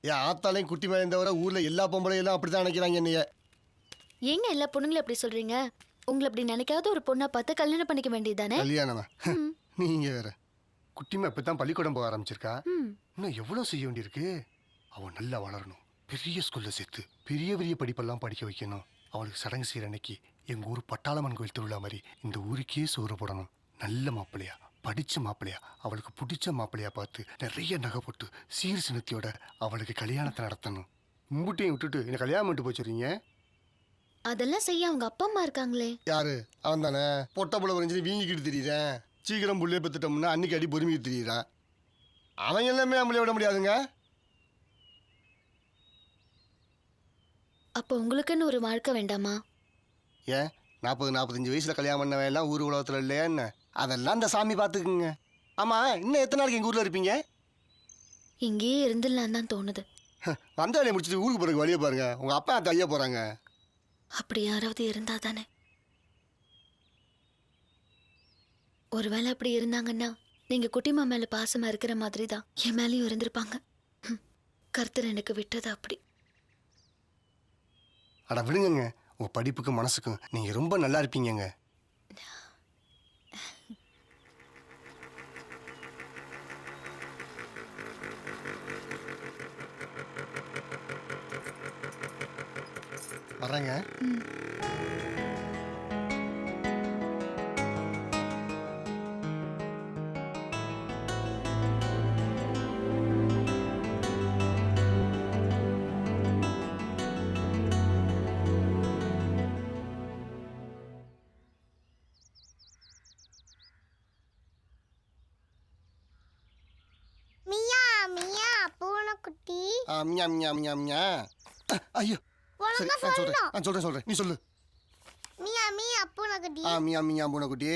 என் ஆத்தாலையும் குட்டி மேந்தவரை ஊர்ல எல்லா பொம்பளையெல்லாம் அப்படித்தான் நினைக்கிறாங்க என்னைய. ஏங்க எல்லா பொண்ணுங்களும் அப்படி சொல்றீங்க? உங்களை அப்படி நினைக்காத ஒரு பொண்ணை பார்த்து கல்யாணம் பண்ணிக்க வேண்டியதானே? கல்யாணமா? நீங்க வேற. குட்டிமா இப்பதான் பள்ளிக்கூடம் போக ஆரம்பிச்சிருக்கா. இன்னும் எவ்வளவு செய்ய வேண்டியிருக்கு. அவன் நல்லா வளரணும், பெரிய ஸ்கூல்ல சேர்த்து பெரிய பெரிய படிப்பெல்லாம் படிக்க வைக்கணும். அவளுக்கு சடங்கு செய்யற அன்னைக்கு எங்க ஊர் பட்டாளம்மன் கோயில் திருவிழா மாதிரி இந்த ஊருக்கே சோறு போடணும். நல்ல மாப்பிள்ளையா, படிச்ச மாப்பிள்ளையா, அவளுக்கு பிடிச்ச மாப்பிள்ளையா பார்த்து நிறைய நகை போட்டு சீர் சினத்தியோட அவளுக்கு கல்யாணத்தை நடத்தணும். மும்புட்டையும் விட்டுட்டு என்ன கல்யாணம் பண்ணிட்டு போச்சுறீங்க? அதெல்லாம் செய்ய அவங்க அப்பா அம்மா இருக்காங்களே. யாரு? அவன் தானே பொட்ட புள்ள வரைஞ்சி வீங்கிக்கிட்டு தெரியுறேன். சீக்கிரம் புள்ளைய பெற்றுட்டோம்னா அன்னைக்கு அடி பொறுமைக்கு தெரியுறா. அவன் எல்லாமே நம்மளே விட முடியாதுங்க. அப்போ உங்களுக்குன்னு ஒரு வாழ்க்கை வேண்டாமா? ஏன் 40-45 வயசுல கல்யாணம் பண்ணவன் எல்லாம் ஊர் உலகத்துல இல்லையா என்ன? அதெல்லாம் அந்த சாமி பார்த்துக்குங்க. ஆமா, இன்னும் எத்தனை நாளைக்கு எங்க ஊர்ல இருப்பீங்க? இங்கேயே இருந்துடலாம் தான் தோணுது. வந்த வேலையை முடிச்சுட்டு ஊருக்கு போகிறதுக்கு வழியை பாருங்க. உங்கள் அப்பா அந்த ஐயா போகிறாங்க. அப்படி யாராவது இருந்தா தானே. ஒருவேளை அப்படி இருந்தாங்கன்னா நீங்க குட்டிமா மேல பாசமா இருக்கிற மாதிரி தான் என் மேலேயும் இருந்திருப்பாங்க. கர்த்தர் எனக்கு விட்டது அப்படி. அட விடுங்கங்க, உங்கள் படிப்புக்கும் மனசுக்கும் நீங்கள் ரொம்ப நல்லா இருப்பீங்கங்க. வரேங்க. மியா மியா பூனைக்குட்டி. மியா மியா மியா மியா. ஐயோ சரி, நான் சொல்றேன். நீ சொல்லு. மியா மியா பூனைக்குட்டி. மியா மியா பூனைக்குட்டி.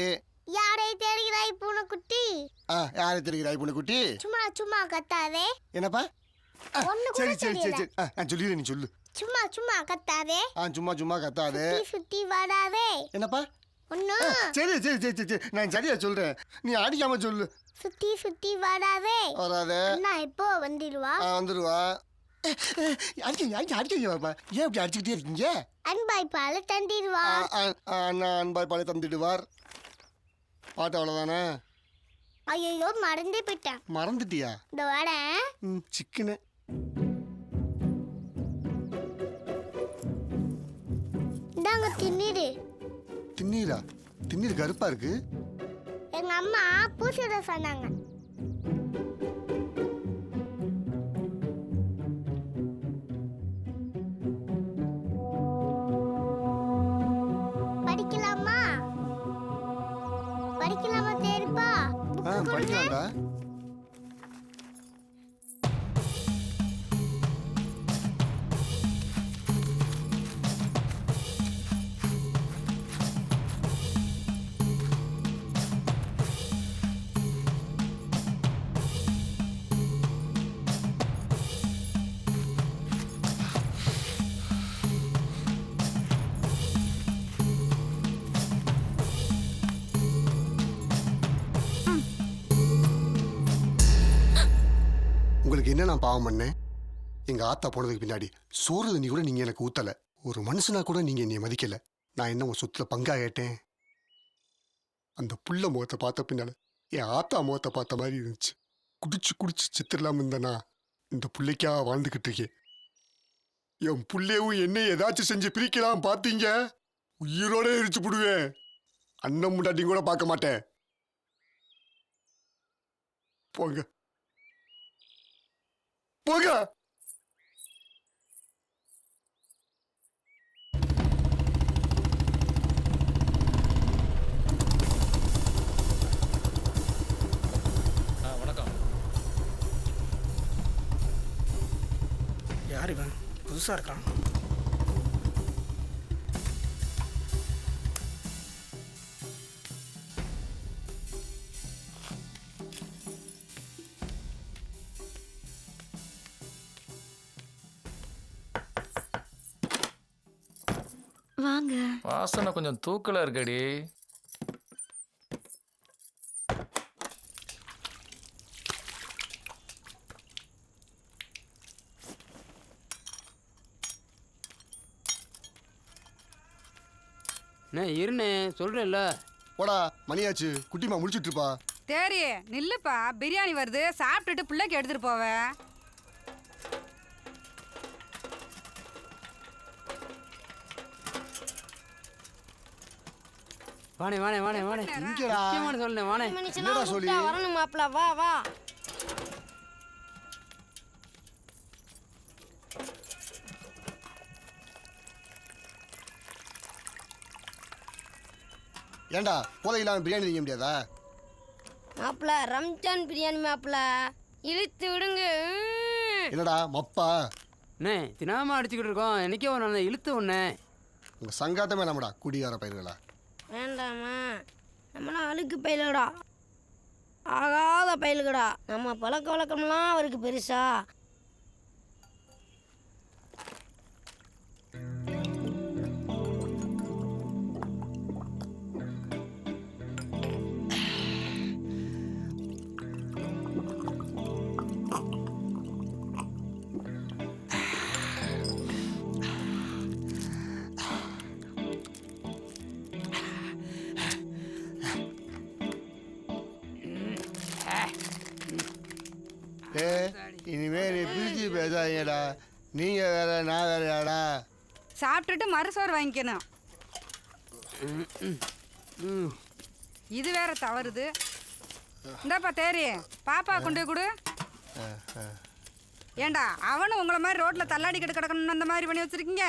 யாரை தேடுகிறாய் பூனைக்குட்டி? யாரை தேடுகிறாய் பூனைக்குட்டி? சும்மா சும்மா கத்தாதே. என்னப்பா? சரி சொல்லிடு, நீ சொல்லு. சும்மா சும்மா கத்தாதே. சும்மா சும்மா கத்தாதே. சுத்தி வராதே. என்னப்பா? ஒண்ணு. சரி நான் சரியா சொல்றேன், நீ அடிக்காம சொல்லு. சுத்தி வராதே. வராதே. அண்ணா இப்போ வந்துடுவா. வந்துடுவா. அடிக்கப்பாப்பா, ஏன் இப்படி அடிச்சுக்கிட்டே இருக்கீங்க? அன்பாய் பால தந்திடுவா. அண்ணா அன்பாய் பாலை தந்துடுவார். பாட்டு அவ்வளோதானே? ஐயோ மறந்தே போயிட்டேன். மறந்துட்டியா? இந்த வரேன். சிக்கனு இந்தாங்க திண்ணீரு. திண்ணீரா? திண்ணீர் கருப்பா இருக்கு. எங்க அம்மா பூசிட சொன்னாங்க. படிக்கலாமா தேர்ப்பா? படிக்கலாம்டா. உங்களுக்கு என்ன நான் பாவம் பண்ணேன்? எங்க ஆத்தா போனதுக்கு பின்னாடி சோறு தண்ணி கூட நீங்க எனக்கு ஊத்தல. ஒரு மனுஷனா கூட நீங்க என்னை மதிக்கல. நான் என்ன உன் சொத்துல பங்கா கேட்டேன்? அந்த புள்ள முகத்தை பார்த்த பின்னால என் ஆத்தா முகத்தை பார்த்த மாதிரி இருந்துச்சு. குடிச்சு சித்திரலாம் இருந்தனா இந்த புள்ளைக்கா வாழ்ந்துகிட்டு இருக்கேன். என் புள்ளையும் என்ன ஏதாச்சும் செஞ்சு பிரிக்கலாம் பார்த்தீங்க, உயிரோட எரிச்சு போடுவேன். அண்ணன் முன்னாடி கூட பார்க்க மாட்டேன். போங்க போங்க. வணக்கம். யார் இவன்? புதுசா இருக்கான். வாங்க. வாசனை கொஞ்சம் தூக்கலா இருக்கடி. இருண்ணே சொல்றேன்ல. போடா மணியாச்சு, குட்டிமா முடிச்சிட்டு இருப்பா. சரி நில்லுப்பா, பிரியாணி வருது, சாப்பிட்டுட்டு பிள்ளைக்கு எடுத்துட்டு போவேன். வாணே இங்கடா சொல்லுனே வாணே. என்னடா சொல்லி வரணும் மாப்ள, வா வா. ஏண்டா போதை இல்லாம பிரியாணி செய்ய முடியாதா? மாப்ள ரம்ஜான் பிரியாணி மாப்ள, இழுத்து விடுங்க. என்னடா மப்பா? அண்ணே தினாம அடிச்சுக்கிட்டு இருக்கோம், எனக்கே ஒரு நல்ல இழுத்து ஒண்ணே. உங்க சங்காத்தமே நம்மடா குடிகார பயிர்களா. வேண்டாமா, நம்மளாம் அழுக்கு பயிலுடா, ஆகாத பயிலுகடா. நம்ம பழக்க வழக்கம்லாம் அவருக்கு பெருசா. இனிமே நீ பிரிச்சு பேசாதீங்கடா. நீங்க வேற நான் வேறயாடா. சாப்பிட்டுட்டு மறுசோறு வாங்கிக்கணும். இது வேற தவறுது. இந்தாப்பா தேரி, பாப்பா கொண்டு போய் கொடு. ஏண்டா அவனும் உங்களை மாதிரி ரோட்ல தள்ளாடி கிடக்கணும்னு அந்த மாதிரி பண்ணி வச்சிருக்கீங்க.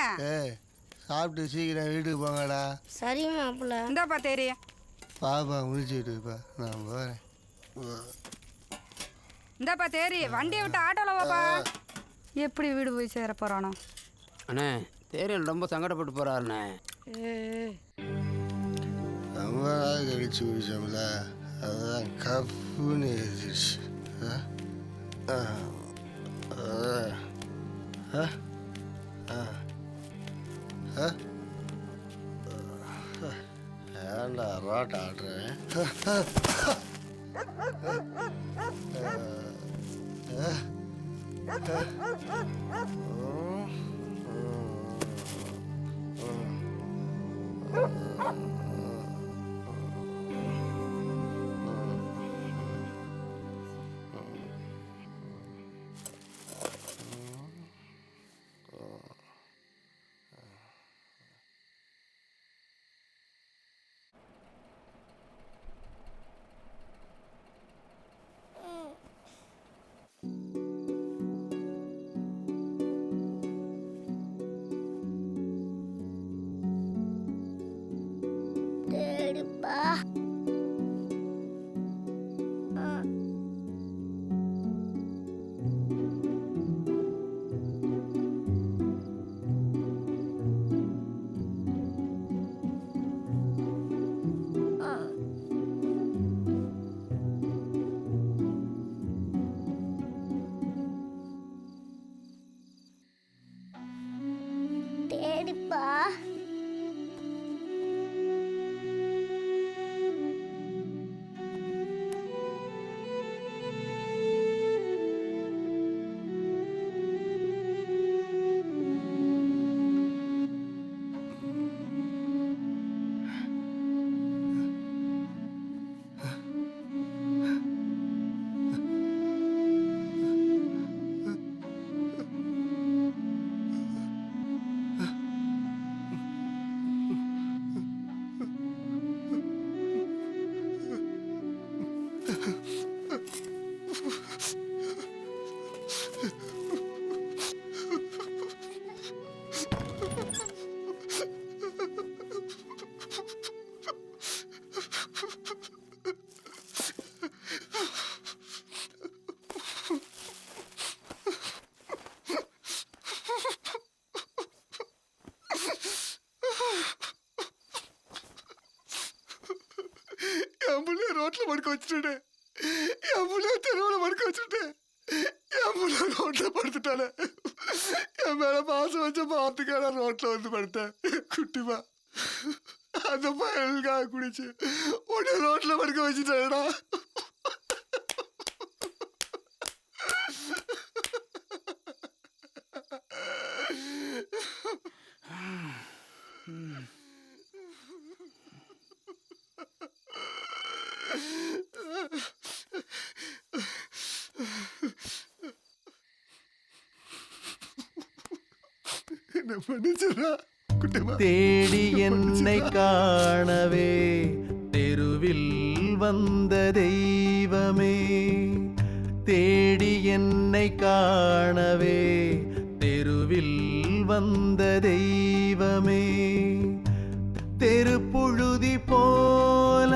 சாப்பிட்டு சீக்கிரம் வீட்டுக்கு போங்கடா. சரி மாப்பிள்ள. இந்தாப்பா தேரி. பாப்பா முடிச்சுட்டுப்பா, நான் போறேன். இந்தாப்பா தேரி, வண்டியை விட்டு ஆட்டோல வாப்பா. எப்படி வீடு போய் சேர போறானோ? அண்ணே தேரியல் ரொம்ப சங்கடப்பட்டு போறாருண்ணே. ரொம்ப நாள் கழிச்சு குடிச்சோம்ல, அதுதான் கப்புன்னு எழுதிடுச்சு. ஏன்டா ரோட் ஆடுறேன்? தேடுப்பா. தேடுப்பா. என் பிள்ளைய ரோட்ல படுக்க வச்சுட்டேன். என் பிள்ளைய தெருவில் படுக்க வச்சுட்டேன். என் பிள்ளை ரோட்ல படுத்துட்டானே. என் மேல பாசம் வச்ச பாத்துக்கான ரோட்ல வந்து படுத்தேன். குட்டிமா அந்த பயலுக்காக குடிச்சு உடனே ரோட்ல படுக்க வச்சுட்டேடா. தேடி என்னை காணவே தெருவில் வந்த தெய்வமே, தேடி என்னை காணவே தெருவில் வந்த தெய்வமே, தெருப்புழுதி போல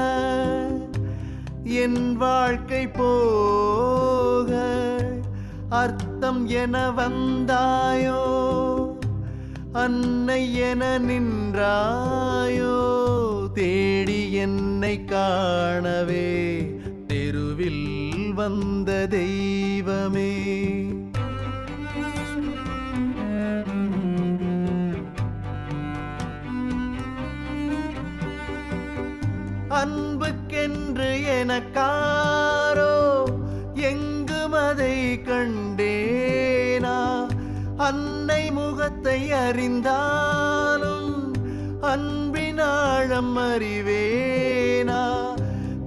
என் வாழ்க்கை போக அர்த்தம் என வந்தாயோ, அன்னை என நின்றாயோ, தேடி என்னை காணவே தெருவில் வந்த தெய்வமே. அன்புக்கென்று எனக்காரோ எங்கும் அதை கண்டேனா, அன்னை முகத்தை அறிந்தாலும் அன்பின் ஆழம் அறிவேனா,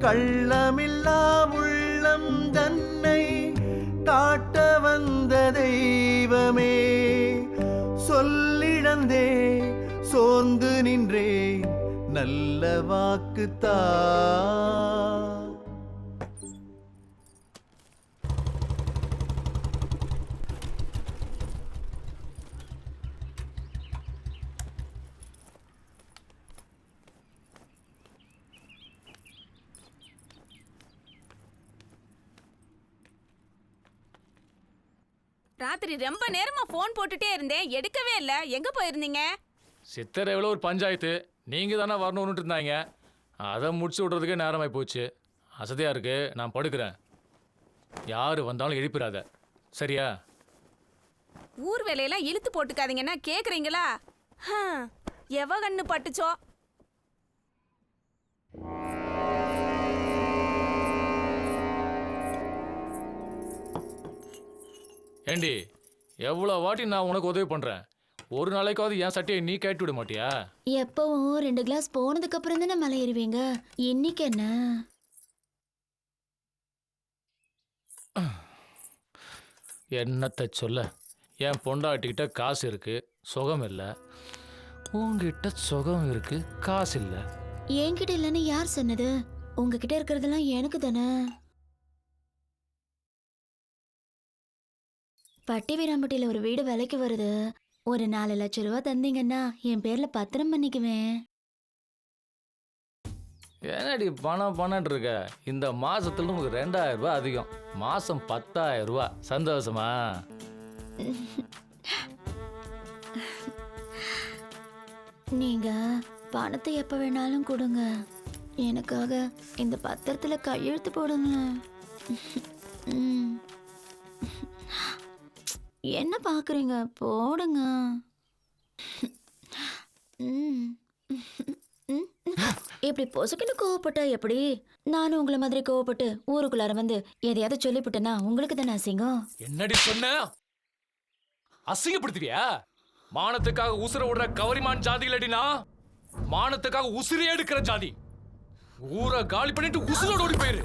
கள்ளமில்லா உள்ளம் தன்னை காட்ட வந்த தெய்வமே சொல்லிழந்தே சோர்ந்து நின்றே நல்ல வாக்குத்தா. ராத்திரி ரொம்ப நேரமா போன் போட்டுட்டே இருந்தேன், எடுக்கவே இல்ல. எங்க போயிருந்தீங்க? சித்தரைவில் ஒரு பஞ்சாயத்து நீங்கள் தானே வரணும்னுட்டு இருந்தாங்க. அதை முடிச்சு விட்றதுக்கே நேரமாகி போச்சு. அசதியாக இருக்கு, நான் படுக்கிறேன். யார் வந்தாலும் எழுப்பிடாத, சரியா? ஊர் வேலையெல்லாம் இழுத்து போட்டுக்காதீங்கன்னா கேக்குறீங்களா? எவ கண்ணு பட்டுச்சோ. ஏண்டி, எவ்வளோ வாட்டி நான் உனக்கு உதவி பண்ணுறேன், ஒரு நாளைக்காவது என் சட்டையை நீ கேட்டு விட மாட்டியா? எப்பவும் 2 கிளாஸ் போனதுக்கு அப்புறம் தானே மலை ஏறுவீங்க. இன்னைக்கு என்ன? என்னத்தை சொல்ல, என் பொண்டாட்டிக்கிட்ட காசு இருக்கு, சுகம் இல்லை. உங்ககிட்ட சுகம் இருக்கு, காசு இல்லை. என்கிட்ட இல்லைன்னு யார் சொன்னது? உங்ககிட்ட இருக்கிறதெல்லாம் எனக்கு தானே. பட்டி வீராம்பட்டியில் ஒரு வீடு விலைக்கு வருது. ஒரு 4 லட்சம் ரூபா தந்தீங்கன்னா என் பேர்ல பத்திரம் பண்ணிக்குவேன். என்னடி பணம் இருக்க? இந்த மாசத்துல உனக்கு 2000 ரூபாய் அதிகம், மாசம் 10,000 ரூபாய். சந்தோஷமா? நீங்க பணத்தை எப்ப வேணாலும் கொடுங்க, எனக்காக இந்த பத்திரத்துல கையெழுத்து போடுங்க. என்ன பாக்குறீங்க? போடுங்க. இப்படி பொசுக்குன்னு கோவப்பட்டா எப்படி? நானும் உங்களை மாதிரி கோவப்பட்டு ஊருக்குள்ளார வந்து எதையாவது சொல்லிவிட்டேன்னா உங்களுக்கு தானே அசிங்கம். என்னடி சொன்ன? அசிங்கப்படுத்துவியா? மானத்துக்காக உசுர விடுற கவரிமான் ஜாதிகளடினா, மானத்துக்காக உசுரே எடுக்கிற ஜாதி. ஊரை காலி பண்ணிட்டு உசுரோட ஓடி போயிரு.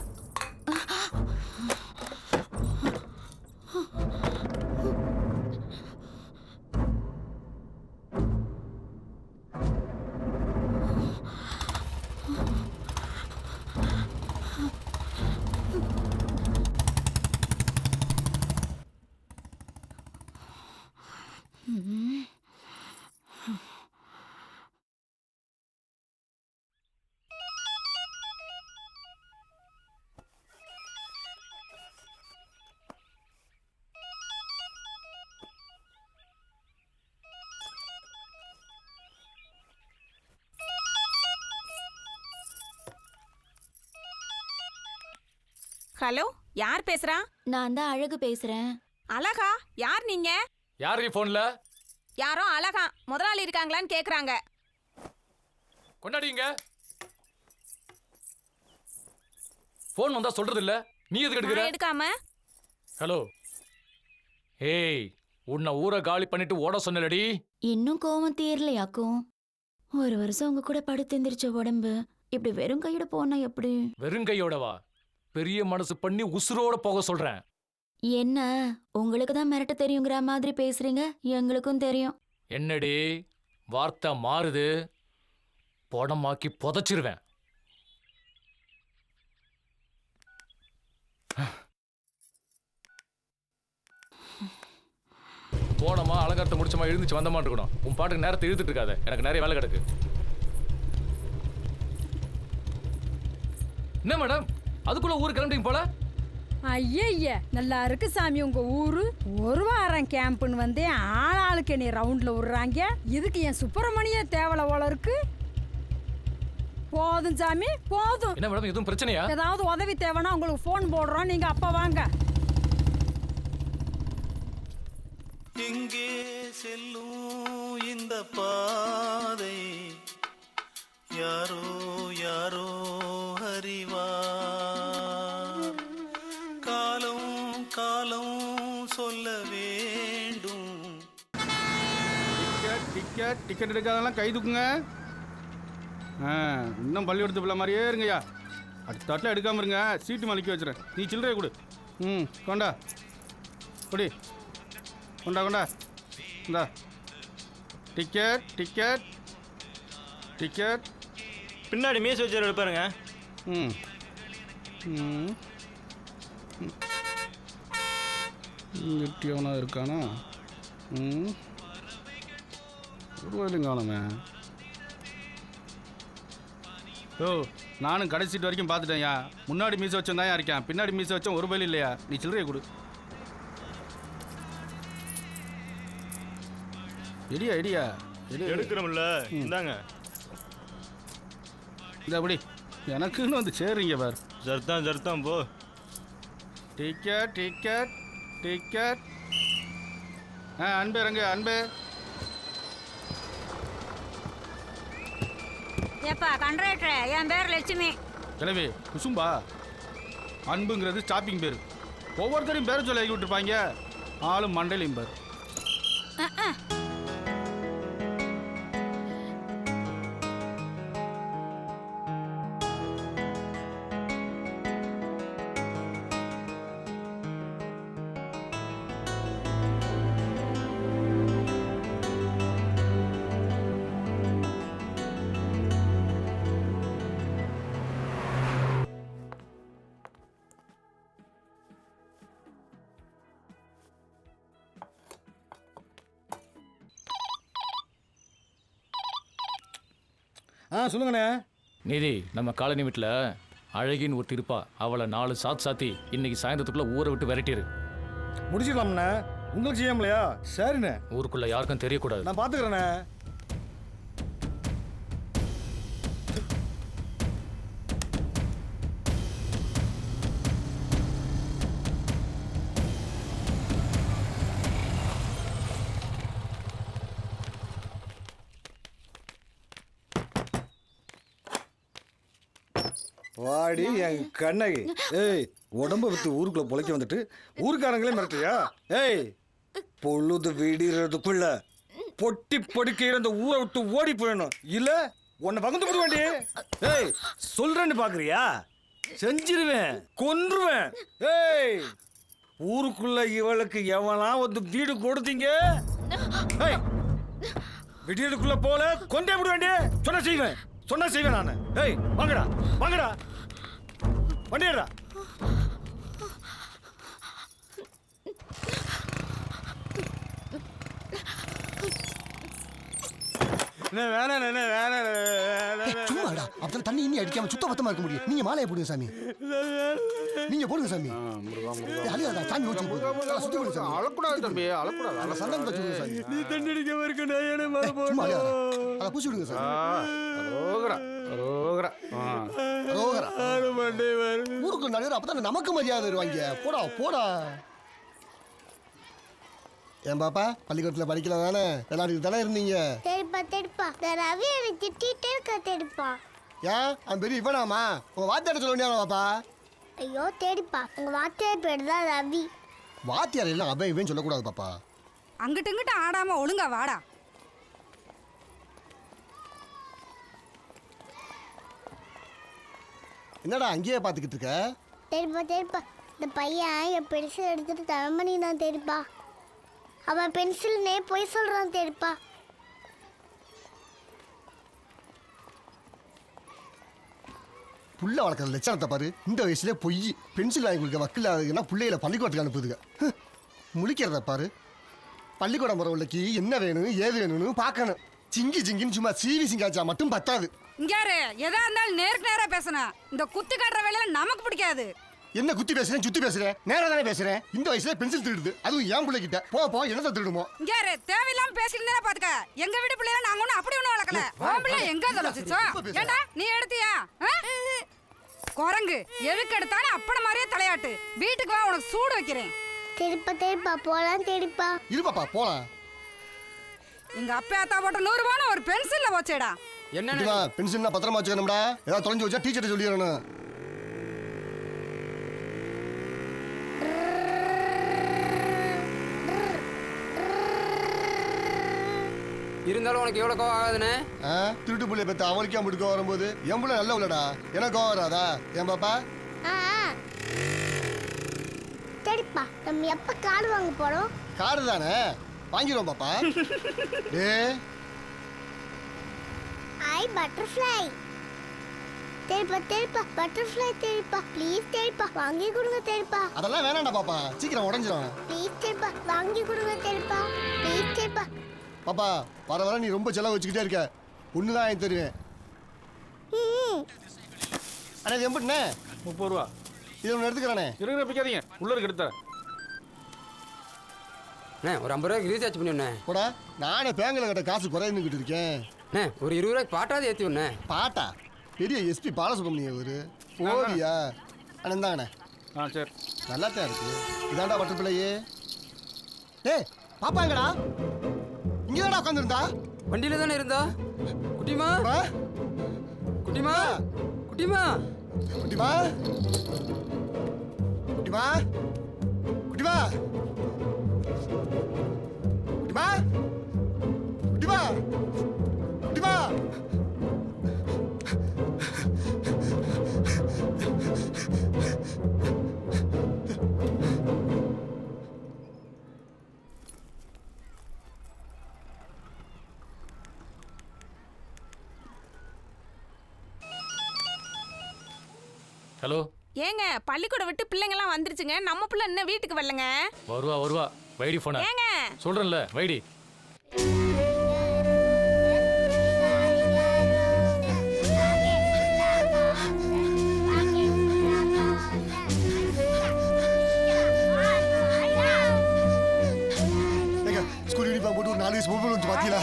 ஹலோ, யார் பேசுறா? நான் தான் அழகு பேசுறேன். அழகா? யார் நீங்க? யார் போன்ல? யாரோ அழகா முதலாளி இருக்காங்களான்னு கேக்குறாங்க. கொண்டாடிங்க. போன் வந்தா சொல்றது இல்ல, நீ எதுக்கு எடுக்கிற? எடுக்காம. ஹலோ, ஏய், உன்னை ஊரை காலி பண்ணிட்டு ஓட சொன்னலடி. இன்னும் கோவம் தீரலையாக்கும். 1 வருஷம் உங்க கூட படுத்து எந்திரிச்ச உடம்பு இப்படி வெறும் கையோட போனா எப்படி? வெறும் கையோடவா? பெரிய மனசு பண்ணி உசுரோட போக சொல்றேன். என்ன, உங்களுக்கு தான் மிரட்ட தெரியுங்கிற மாதிரி பேசுறீங்க, எங்களுக்கும் தெரியும். என்னடி வார்த்தை மாறுது? படமாக்கி புதைச்சிருவேன். போனமா அலங்காரத்தை முடிச்சமா எழுந்துச்சு வந்தமா இருக்கணும். உன் பாட்டுக்கு நேரத்தை இழுத்துட்டு இருக்காத, எனக்கு நிறைய வேலை கிடக்கு. என்ன மேடம், அதுக்குள்ள ஊருக்கு கிளம்பிட்டீங்க போல? ஐய, நல்லா இருக்கு சாமி உங்க ஊரு. 1 வாரம் கேம்ப்னு வந்து ஆளாளுக்கு என்னை ரவுண்ட்ல விடுறாங்க. இதுக்கு என் சுப்பிரமணிய தேவலை போல இருக்கு. போதும் சாமி, போதும். என்ன மேடம், எதுவும் பிரச்சனையா? ஏதாவது உதவி தேவைன்னா உங்களுக்கு போன் போடுறோம், நீங்க அப்ப வாங்க. எங்கே செல்லும் இந்த பாதை யாரோ யாரோ அறிவா. காலம் காலம் சொல்ல வேண்டும். டிக்கெட் எடுக்காதெல்லாம் கை தூக்குங்க. இன்னும் பள்ளிக்கூடத்து பிள்ளை மாதிரியே இருங்கய்யா. அடுத்த தட்டில் எடுக்காமல் இருங்க, சீட்டு மலிக்க வச்சுறேன். நீ சில்லறையை கொடு. கொண்டா. குடி. கொண்டா கொண்டா. இந்தா. Ticket ticket ticket. பின்னாடி மீஸ் வச்சு எடுப்பாருங்க. ம் ம். எவனா இருக்கானா? ம். ஒரு வயலும் காணுமே. ஓ, நானும் கடைசி சீட் வரைக்கும் பார்த்துட்டேன்யா. முன்னாடி மீசை வச்சோம் தான் இருக்கேன், பின்னாடி மீசை வச்சோம் ஒரு பயிலும் இல்லையா. நீ சில்லறையை கொடு. இடியா இடியா எடுக்கிறோம்ல, இந்தாங்க. இந்த அப்படி எனக்குன்னு வந்து சேருங்க பார். ஜர்தான் ஜர்தான் போ. Ticket ticket ticket. அன்பு இறங்கு அன்பு. ஏப்பா கண்ட்ராக்டர், என் பேர் லட்சுமி. கிளவி குசும்பா. அன்புங்கிறது ஸ்டாப்பிங் பேர். ஒவ்வொருத்தரையும் பேரை சொல்ல எழுதி விட்டுருப்பாங்க. ஆளும் மண்டையிலையும் பேர். சொல்லுங்கண்ணே. நிதி, நம்ம காலனி வீட்டில் அழகின்னு ஒருத்தி இருப்பா. அவளை 4 சாத்தி இன்னைக்கு சாயந்தரத்துக்குள்ள ஊரை விட்டு விரட்டிரு. முடிச்சிடலாம்ண்ணே. உங்களுக்கு செய்யாமலையா? சரிண்ணே. ஊருக்குள்ள யாருக்கும் தெரியக்கூடாது. நான் பார்த்துக்கிறேண்ணே. வாடி என் கண்ணகி. ஏய், உடம்ப வித்து ஊருக்குள்ள பொழைக்க வந்துட்டு ஊருக்காரங்களே மிரட்டுறியா? ஏய், பொழுது விடுறதுக்குள்ள பொட்டி படுக்கையில அந்த ஊரை விட்டு ஓடி போயிடணும். இல்ல உன்னை வகுந்து போட வேண்டிய. ஏய், சொல்றேன்னு பாக்குறியா? செஞ்சிருவேன், கொன்றுவேன். ஏய், ஊருக்குள்ள இவளுக்கு எவனா வந்து வீடு கொடுத்தீங்க, ஏய், விடியதுக்குள்ள போல கொண்டே விட வேண்டிய. சொன்ன செய்வேன் நானு. ஏய், வாங்கடா வாங்கடா, வண்டியடா. சும்மாடா, அப்பதான் தண்ணி இன்னி அடிக்காம சுத்த பத்தமா இருக்க முடியும். நீங்க மாலையை போடுங்க சாமி. நீங்க போடுங்க சாமி. அழியாதா சாமி வச்சு சுத்தி போடுங்க சாமி. அழக்கூடாது தம்பி, அழக்கூடாது. சந்தனம் வச்சுடுங்க சாமி. நீ தண்ணி அடிக்க வரைக்கும் நான் ஏன மேல சும்மா அதை பூசி விடுங்க சாமி. ரோகரா ரோகரா ரோகரா. ஊருக்கு நடுவர் அப்பதான் நமக்கு மரியாதை வருவாங்க. போடா போடா. ஏன் பாப்பா, பள்ளிக்கூடத்துல படிக்கலாம் தானே, விளையாடிட்டு தானே இருந்தீங்க? தெரிப்பா ரவி எனக்கு திட்டிகிட்டே இருக்க தெரிப்பா. ஏன் அவன் பெரிய இவனாமா? உங்க வாத்தியார சொல்ல வேண்டியா பாப்பா? ஐயோ தெரிப்பா, உங்க வாத்தியார் பேர் தான் ரவி. வாத்தியார் எல்லாம் அவன் இவன் சொல்லக்கூடாது பாப்பா. அங்கிட்டு இங்கிட்டு ஆடாம ஒழுங்கா வாடா. என்னடா அங்கேயே பார்த்துக்கிட்டு இருக்க? தெரிப்பா இந்த பையன் என் பென்சில் எடுத்துட்டு தலைமணி தான் தெரிப்பா. அவன் பென்சில்னே போய் சொல்றான் தெரிப்பா. புள்ள வளர்க்குற லட்சணத்தை பாரு. இந்த வயசுல பொய் பென்சில் வாங்கி கொடுக்க வக்கில் ஆகுதுன்னா பிள்ளைகளை பள்ளிக்கூடத்துக்கு அனுப்புதுங்க. முழிக்கிறத பாரு. பள்ளிக்கூடம் போகிற உள்ளக்கு என்ன வேணும் ஏது வேணும்னு பார்க்கணும். சிங்கின்னு சும்மா சிங்காச்சா மட்டும் பத்தாது. இங்காரு, எதா இருந்தாலும் நேருக்கு நேரா பேசணும். இந்த குத்தி காட்டுற வேலையில நமக்கு பிடிக்காது. என்ன குத்தி பேசுறேன் சுத்தி பேசுறேன்? நேரா தானே பேசுறேன். இந்த வயசுல பென்சில் திருடுது, அதுவும் என் பிள்ளை கிட்ட. போ என்னத்தை திருடுமோ? இங்காரு, தேவையில்லாம பேசிட்டு பாத்துக்க. எங்க வீட்டு பிள்ளைல நாங்க ஒண்ணு அப்படி ஒண்ணு வளர்க்கல. உன் பிள்ளை எங்க தொலைச்சிச்சோ? ஏண்டா நீ எடுத்தியா? குரங்கு எதுக்கு எடுத்தாலும் அப்பட மாதிரியே தலையாட்டு. வீட்டுக்கு வா, உனக்கு சூடு வைக்கிறேன். தெரிப்பா போலாம் தெரிப்பா. இரு பாப்பா போலாம். எங்க அப்பா அத்தா போட்ட 100 ரூபான்னு ஒரு பென்சில்ல போச்சேடா. என்ன பென்சில்னா பத்திரமா வச்சுக்கணும்டா. ஏதாவது தொலைஞ்சு வச்சா டீச்சர்ட்ட சொல்லிடணும். இருந்தாலும் உனக்கு எவ்வளோ கோவம் ஆகாதுண்ணே? திருட்டு புள்ளைய பற்றி அவளுக்கே அப்படி கோவம் வரும்போது என் பிள்ளை நல்ல உள்ளடா. எனக்கு கோவம் வராதா? ஏன் பாப்பா? சரிப்பா நம்ம எப்ப கார் வாங்க போறோம்? காரு தானே வாங்கிடுவோம் பாப்பா. டே ஐ பட்டர்ஃப்ளை. தெரிப்பா பட்டர்ஃப்ளை தெரிப்பா. ப்ளீஸ் தெரிப்பா வாங்கி கொடுங்க தெரிப்பா. அதெல்லாம் வேணாம்டா பாப்பா, சீக்கிரம் உடஞ்சிரும். ப்ளீஸ் தெரிப்பா வாங்கி கொடுங்க தெரிப்பா. ப்ளீஸ் தெரிப்பா. பாப்பா வர நீ ரொம்ப செலவு வச்சுக்கிட்டே இருக்க. ஒன்று தான் வாங்கி தருவேன். அண்ணா இது எப்படிண்ணே? 30 ரூபா. இது ஒன்று எடுத்துக்கிறேண்ணே. இருக்கிற பிக்காதீங்க, உள்ள இருக்கு எடுத்துறேன். அண்ணே ஒரு 50 ரூபாய்க்கு ரீசார்ஜ் பண்ணிவிண்ணே. போடா நானே பேங்கில் கட்ட காசு குறையுன்னுக்கிட்டு இருக்கேன். அண்ணே ஒரு 20 ரூபாய்க்கு பாட்டாவது ஏற்றி விண்ணே. பாட்டா? பெரிய எஸ்பி பாலசுப்ரமணியம் ஒரு போதியா அண்ணந்தாங்கண்ணே. ஆ சரி, நல்லா தான் இருக்கு. இதாண்டா பட்டர்ஃப்ளையே. டேய் பாப்பாங்கடா, இங்கே தானே உட்காந்துருந்தா? வண்டியில தானே இருந்தா? குட்டிமா குட்டிமா குட்டிமா குட்டிமா குட்டிமா குட்டிமா குட்டிமா குட்டிமா குட்டிமா ஹலோ ஏங்க பள்ளிக்கூடம் விட்டு பிள்ளைங்கலாம் வந்துருச்சுங்க. நம்ம பிள்ளை இன்னும் வீட்டுக்கு வரலங்க. வருவா வைடி போன ஏங்க சொல்றேன்ல வைடி. ஸ்கூல் யூனிஃபார்ம் போட்டு ஒரு 4 வயசு மொபைல் வந்து பார்த்தீங்களா?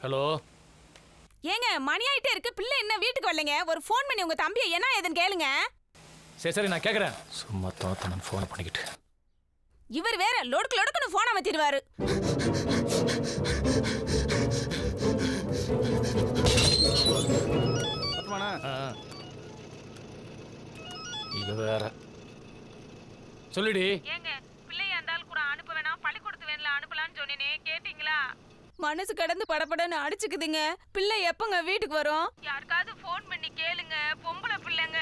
ஹலோ ஏங்க மணி ஆயிட்டே இருக்கு, பிள்ளை என்ன வீட்டுக்கு வரலைங்க. ஒரு ஃபோன் பண்ணி உங்க தம்பியை என்ன ஏதுன்னு கேளுங்க. சரி நான் கேட்குறேன். சும்மா தோத்தனன் ஃபோனை பண்ணிக்கிட்டு. இவர் வேற லொடுக்குன்னு ஃபோனை வச்சிருவாரு. இது வேற சொல்லிடி. ஏங்க பிள்ளைய அந்தால் கூட அனுப்ப வேணாம், பள்ளிக்கூடத்து வேன்ல அனுப்பலாம்னு சொன்னேனே கேட்டீங்களா? மனசு கடந்து படபடன்னு அடிச்சுக்குதுங்க. பிள்ளை எப்பங்க வீட்டுக்கு வரும்? யாருக்காவது ஃபோன் பண்ணி கேளுங்க, பொம்பளை பிள்ளைங்க.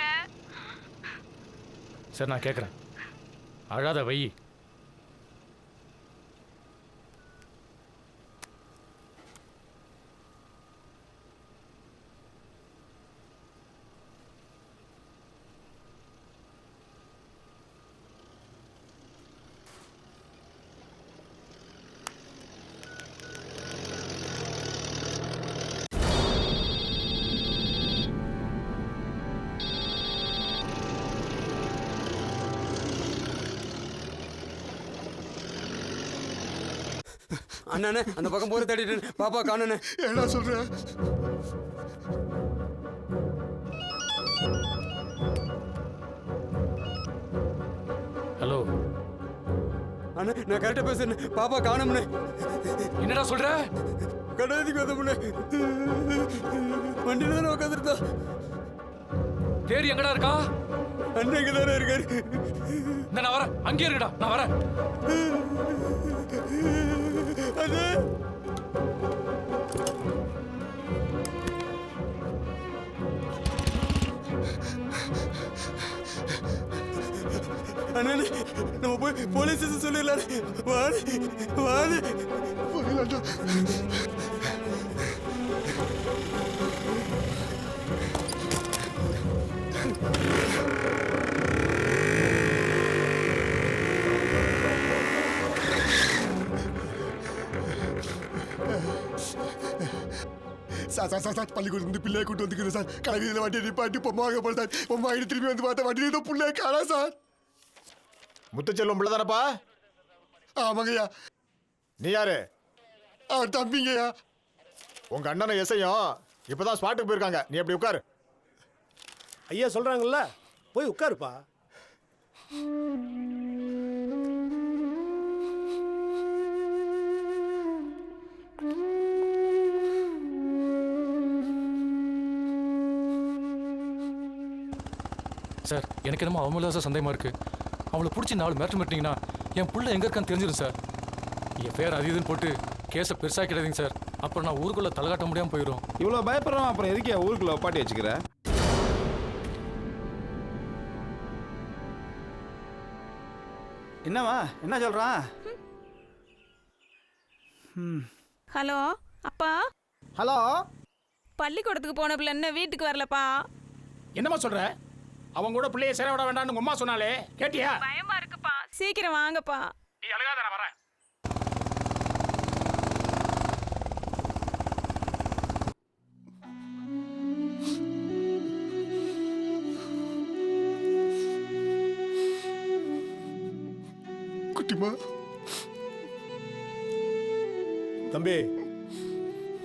சரி நான் கேட்குறேன், அழாத வை. அண்ணாண்ணே அந்த பக்கம் போற தேடிட்டு பாப்பா காணண்ணே. என்ன சொல்ற? ஹலோ அண்ணா நான் கரெக்டா பேசுறேன், பாப்பா காணோம்ண்ணே. என்னடா சொல்ற? கடைக்கு வந்தோம்ண்ணே, வண்டியில தானே உட்காந்துருந்தா. தேடி எங்கடா இருக்கா? அண்ணன் இங்க தானே இருக்காரு. நான் வரேன், அங்கேயே இருக்கடா, நான் வரேன். அண்ணே அண்ணே நம்ம போய் போலீஸ் ஸ்டேஷன் சொல்லிடலாம். வாடு வாடு போயிடலாம். சார் பள்ளிக்கூடம் வந்து பிள்ளையை கூட்டு வந்துக்கிறேன் சார். கடைவீதியில் வண்டியை நிப்பாட்டி பொம்மாங்க போல சார். பொம்மா ஆகிட்டு திரும்பி வந்து பார்த்தா வண்டியில் ஏதோ பிள்ளைய காணா சார். முத்துச்செல்வம் பிள்ளை தானப்பா? ஆமாங்கய்யா. நீ யாரு? தம்பிங்கய்யா. உங்க அண்ணனை எஸ்ஐயும் இப்பதான் ஸ்பாட்டுக்கு போயிருக்காங்க. நீ எப்படி உட்காரு. ஐயா சொல்றாங்கல்ல, போய் உட்காருப்பா. சார் எனக்கு என்னமோ அவங்கள சார் சந்தேகமா இருக்கு. அவளை பிடிச்சி 4 மேட்ரு மிட்டிங்கன்னா என் புள்ள எங்க இருக்கான்னு தெரிஞ்சிடும் சார். என் பேர் அது இதுன்னு போட்டு கேஸை பெருசாக்கிடாதீங்க சார். அப்புறம் நான் ஊருக்குள்ள தலைகாட்ட முடியாமல் போயிடும். இவ்வளோ பயப்படுறோம், அப்புறம் எதுக்கு ஊருக்குள்ள பாட்டி வச்சுக்கிற? என்னவா என்ன சொல்றான்? ஹலோ அப்பா. ஹலோ. பள்ளிக்கூடத்துக்கு போன பிள்ளை என்ன வீட்டுக்கு வரலப்பா. என்னம்மா சொல்ற? அவங்க கூட பிள்ளைய சேர விட வேண்டாம்னு உங்க அம்மா சொன்னாலே கேட்டியா? பயமா இருக்குப்பா, சீக்கிரம் வாங்கப்பா. நீ அழுகாத, நான் வரேன். குட்டிமா. தம்பி,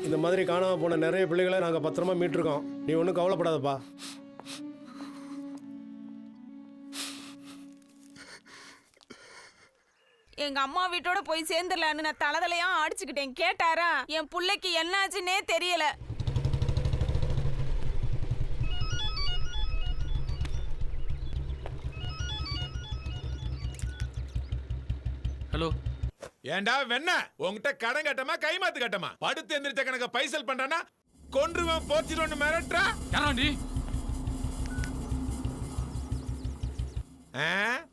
இந்த மாதிரி காணாம போன நிறைய பிள்ளைகளை நாங்கள் பத்திரமா மீட்டிருக்கோம். நீ ஒன்றும் கவலைப்படாதப்பா. எங்க அம்மா வீட்டோட போய் சேர்ந்துடலான்னு நான் தலைதலையா அடிச்சுக்கிட்டேன். கேட்டாரா? என் புள்ளைக்கு என்னாச்சுன்னே தெரியல. ஹலோ. ஏண்டா வெண்ண, உங்ககிட்ட கடன் கட்டமா கைமாத்து கட்டமா? படுத்து எந்திரிச்ச கணக்க பைசல் பண்றானா கொன்றுவன் போச்சிரோன்னு மிரட்டுறா. யாராண்டி?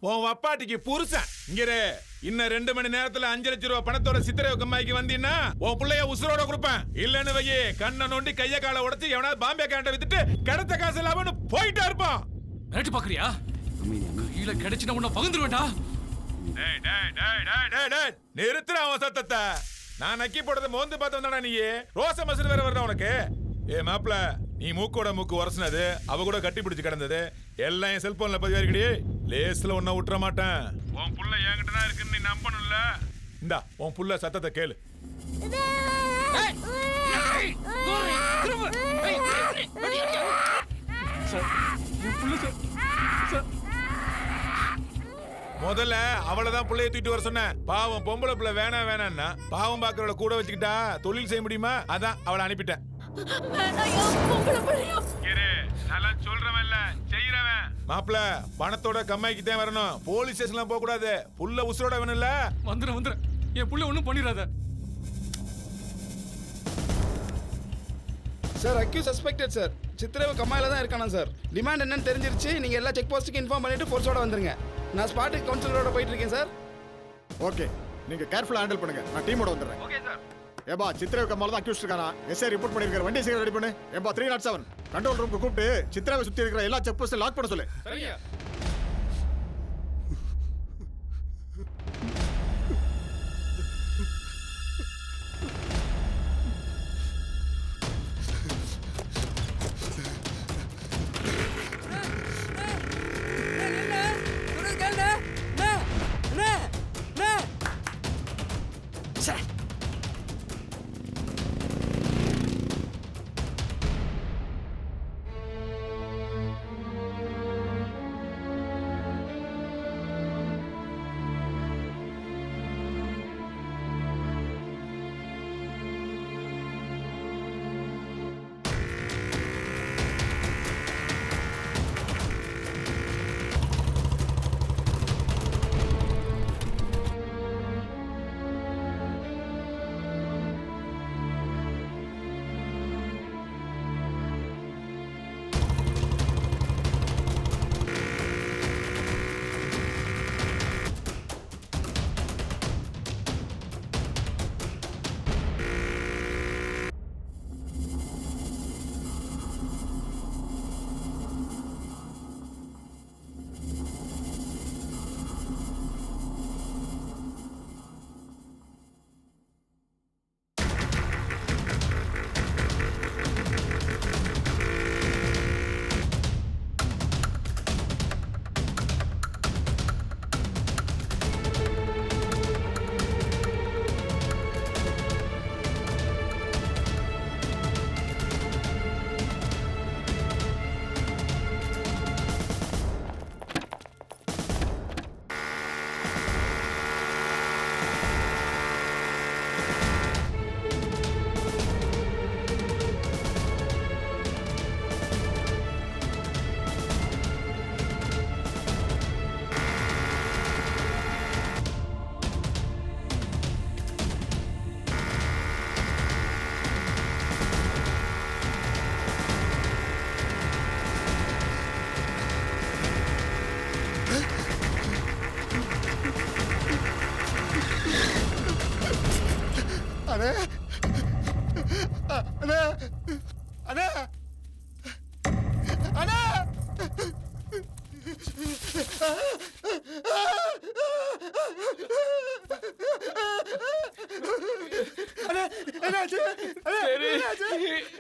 உன் அப்பாட்டிக்கு புருஷன் இங்கே இன்னும் 2 மணி நேரத்துல 5 லட்சம் ரூபாய் பணத்தோட சித்திரை கம்மாய்க்கு வந்தீங்கன்னா உன் பிள்ளைய உசுரோட கொடுப்பேன். இல்லன்னு வையே கண்ணை நோண்டி கைய காலை உடைச்சு எவனாவது பாம்பே கேண்ட வித்துட்டு கிடைத்த காசு இல்லாம போயிட்டா இருப்பான். ரேட்டு பாக்குறியா? கையில கிடைச்சுனா உன்னை பகிர்ந்துருவேண்டா. நிறுத்துற அவன் சத்தத்தை. நான் நக்கி போட்டதை மோந்து பார்த்து வந்தாடா நீ. ரோச மசூர் வேற வருதா உனக்கு? ஏ மாப்பிள, நீ மூக்கோட மூக்கு உரசுனது, அவ கூட கட்டி பிடிச்சு கிடந்தது எல்லாம் என் செல்போன்ல பதிவாயிருக்கடி. லேஸ்ல ஒன்ன விட்டுற மாட்டேன். உன் புள்ள என்கிட்ட தான் இருக்குன்னு நீ நம்பணும்ல. இந்தா உன் புள்ள சத்தத்தை கேளு. முதல்ல அவளதான் பிள்ளைய தூக்கிட்டு வர சொன்ன. பாவம் பொம்பளை பிள்ளை வேணாம் வேணான்னா பாவம் பாக்குறவள கூட வச்சுக்கிட்டா தொழில் செய்ய முடியுமா? அதான் அவளை அனுப்பிட்டேன். சொல்றவன் இல்ல செய்யறவன். மாப்பிள, பணத்தோட கம்மாய்க்கு தான் வரணும். போலீஸ் ஸ்டேஷன்ல போக கூடாது. புள்ள உசுரோட வேணும் இல்ல? வந்துரு என் புள்ள ஒண்ணும் பண்ணிடாத சார். Accused suspected sir. சித்திரவு கம்மாயில தான் இருக்கானா சார். டிமாண்ட் என்னன்னு தெரிஞ்சிருச்சு. நீங்க எல்லா செக் போஸ்ட்டுக்கு இன்ஃபார்ம் பண்ணிட்டு ஃபோர்ஸோட வந்துருங்க. நான் ஸ்பாட்டுக்கு கவுன்சிலரோட போயிட்டு இருக்கேன் சார். ஓகே, நீங்க கேர்ஃபுல்லா ஹேண்டில் பண்ணுங்க. நான் டீமோட வந்துடுறேன். Okay sir. ஏபா, சித்திரவு கம்மால தான் அக்யூஸ்ட் இருக்கானா? எஸ்ஐ ரிப்போர்ட் பண்ணிருக்காரு. வண்டி சீக்கிரம் ரெடி பண்ணு. ஏபா 307 கண்ட்ரோல் ரூமுக்கு கூப்பிட்டு சித்திராவை சுத்தி இருக்கிற எல்லா செக் போஸ்ட்டையும் லாக் பண்ண சொல்லு. சரியா? அண்ணே அண்ணே அண்ணே அண்ணே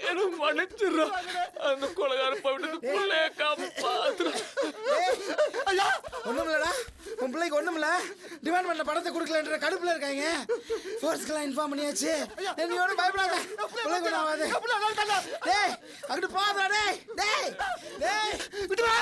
எனக்கு மன்னிச்சிடுறோம் அந்த கொலகார போயிட்டு பிள்ளைய காப்பாத்துறோம். ஒண்ணுமில்லடா உன் பிள்ளைக்கு ஒண்ணுமில்ல. டிபார்ட்மெண்ட்ல படத்தை கொடுக்கலன்ற கடுப்புல இருக்காங்க. ஃபோர்ஸ்க்கெல்லாம் இன்ஃபார்ம் பண்ணியாச்சு. நீ ஒன்றும் பயப்படாத. பிள்ளைக்கு ஒன்றும் ஆகாது. டேய் அங்கிட்டு போதா. டேய் டேய் டேய் விட்டு வா.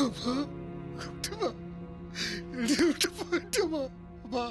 அப்பா கூப்பிட்டுமா என்னை விட்டு போயிட்டுமா அப்பா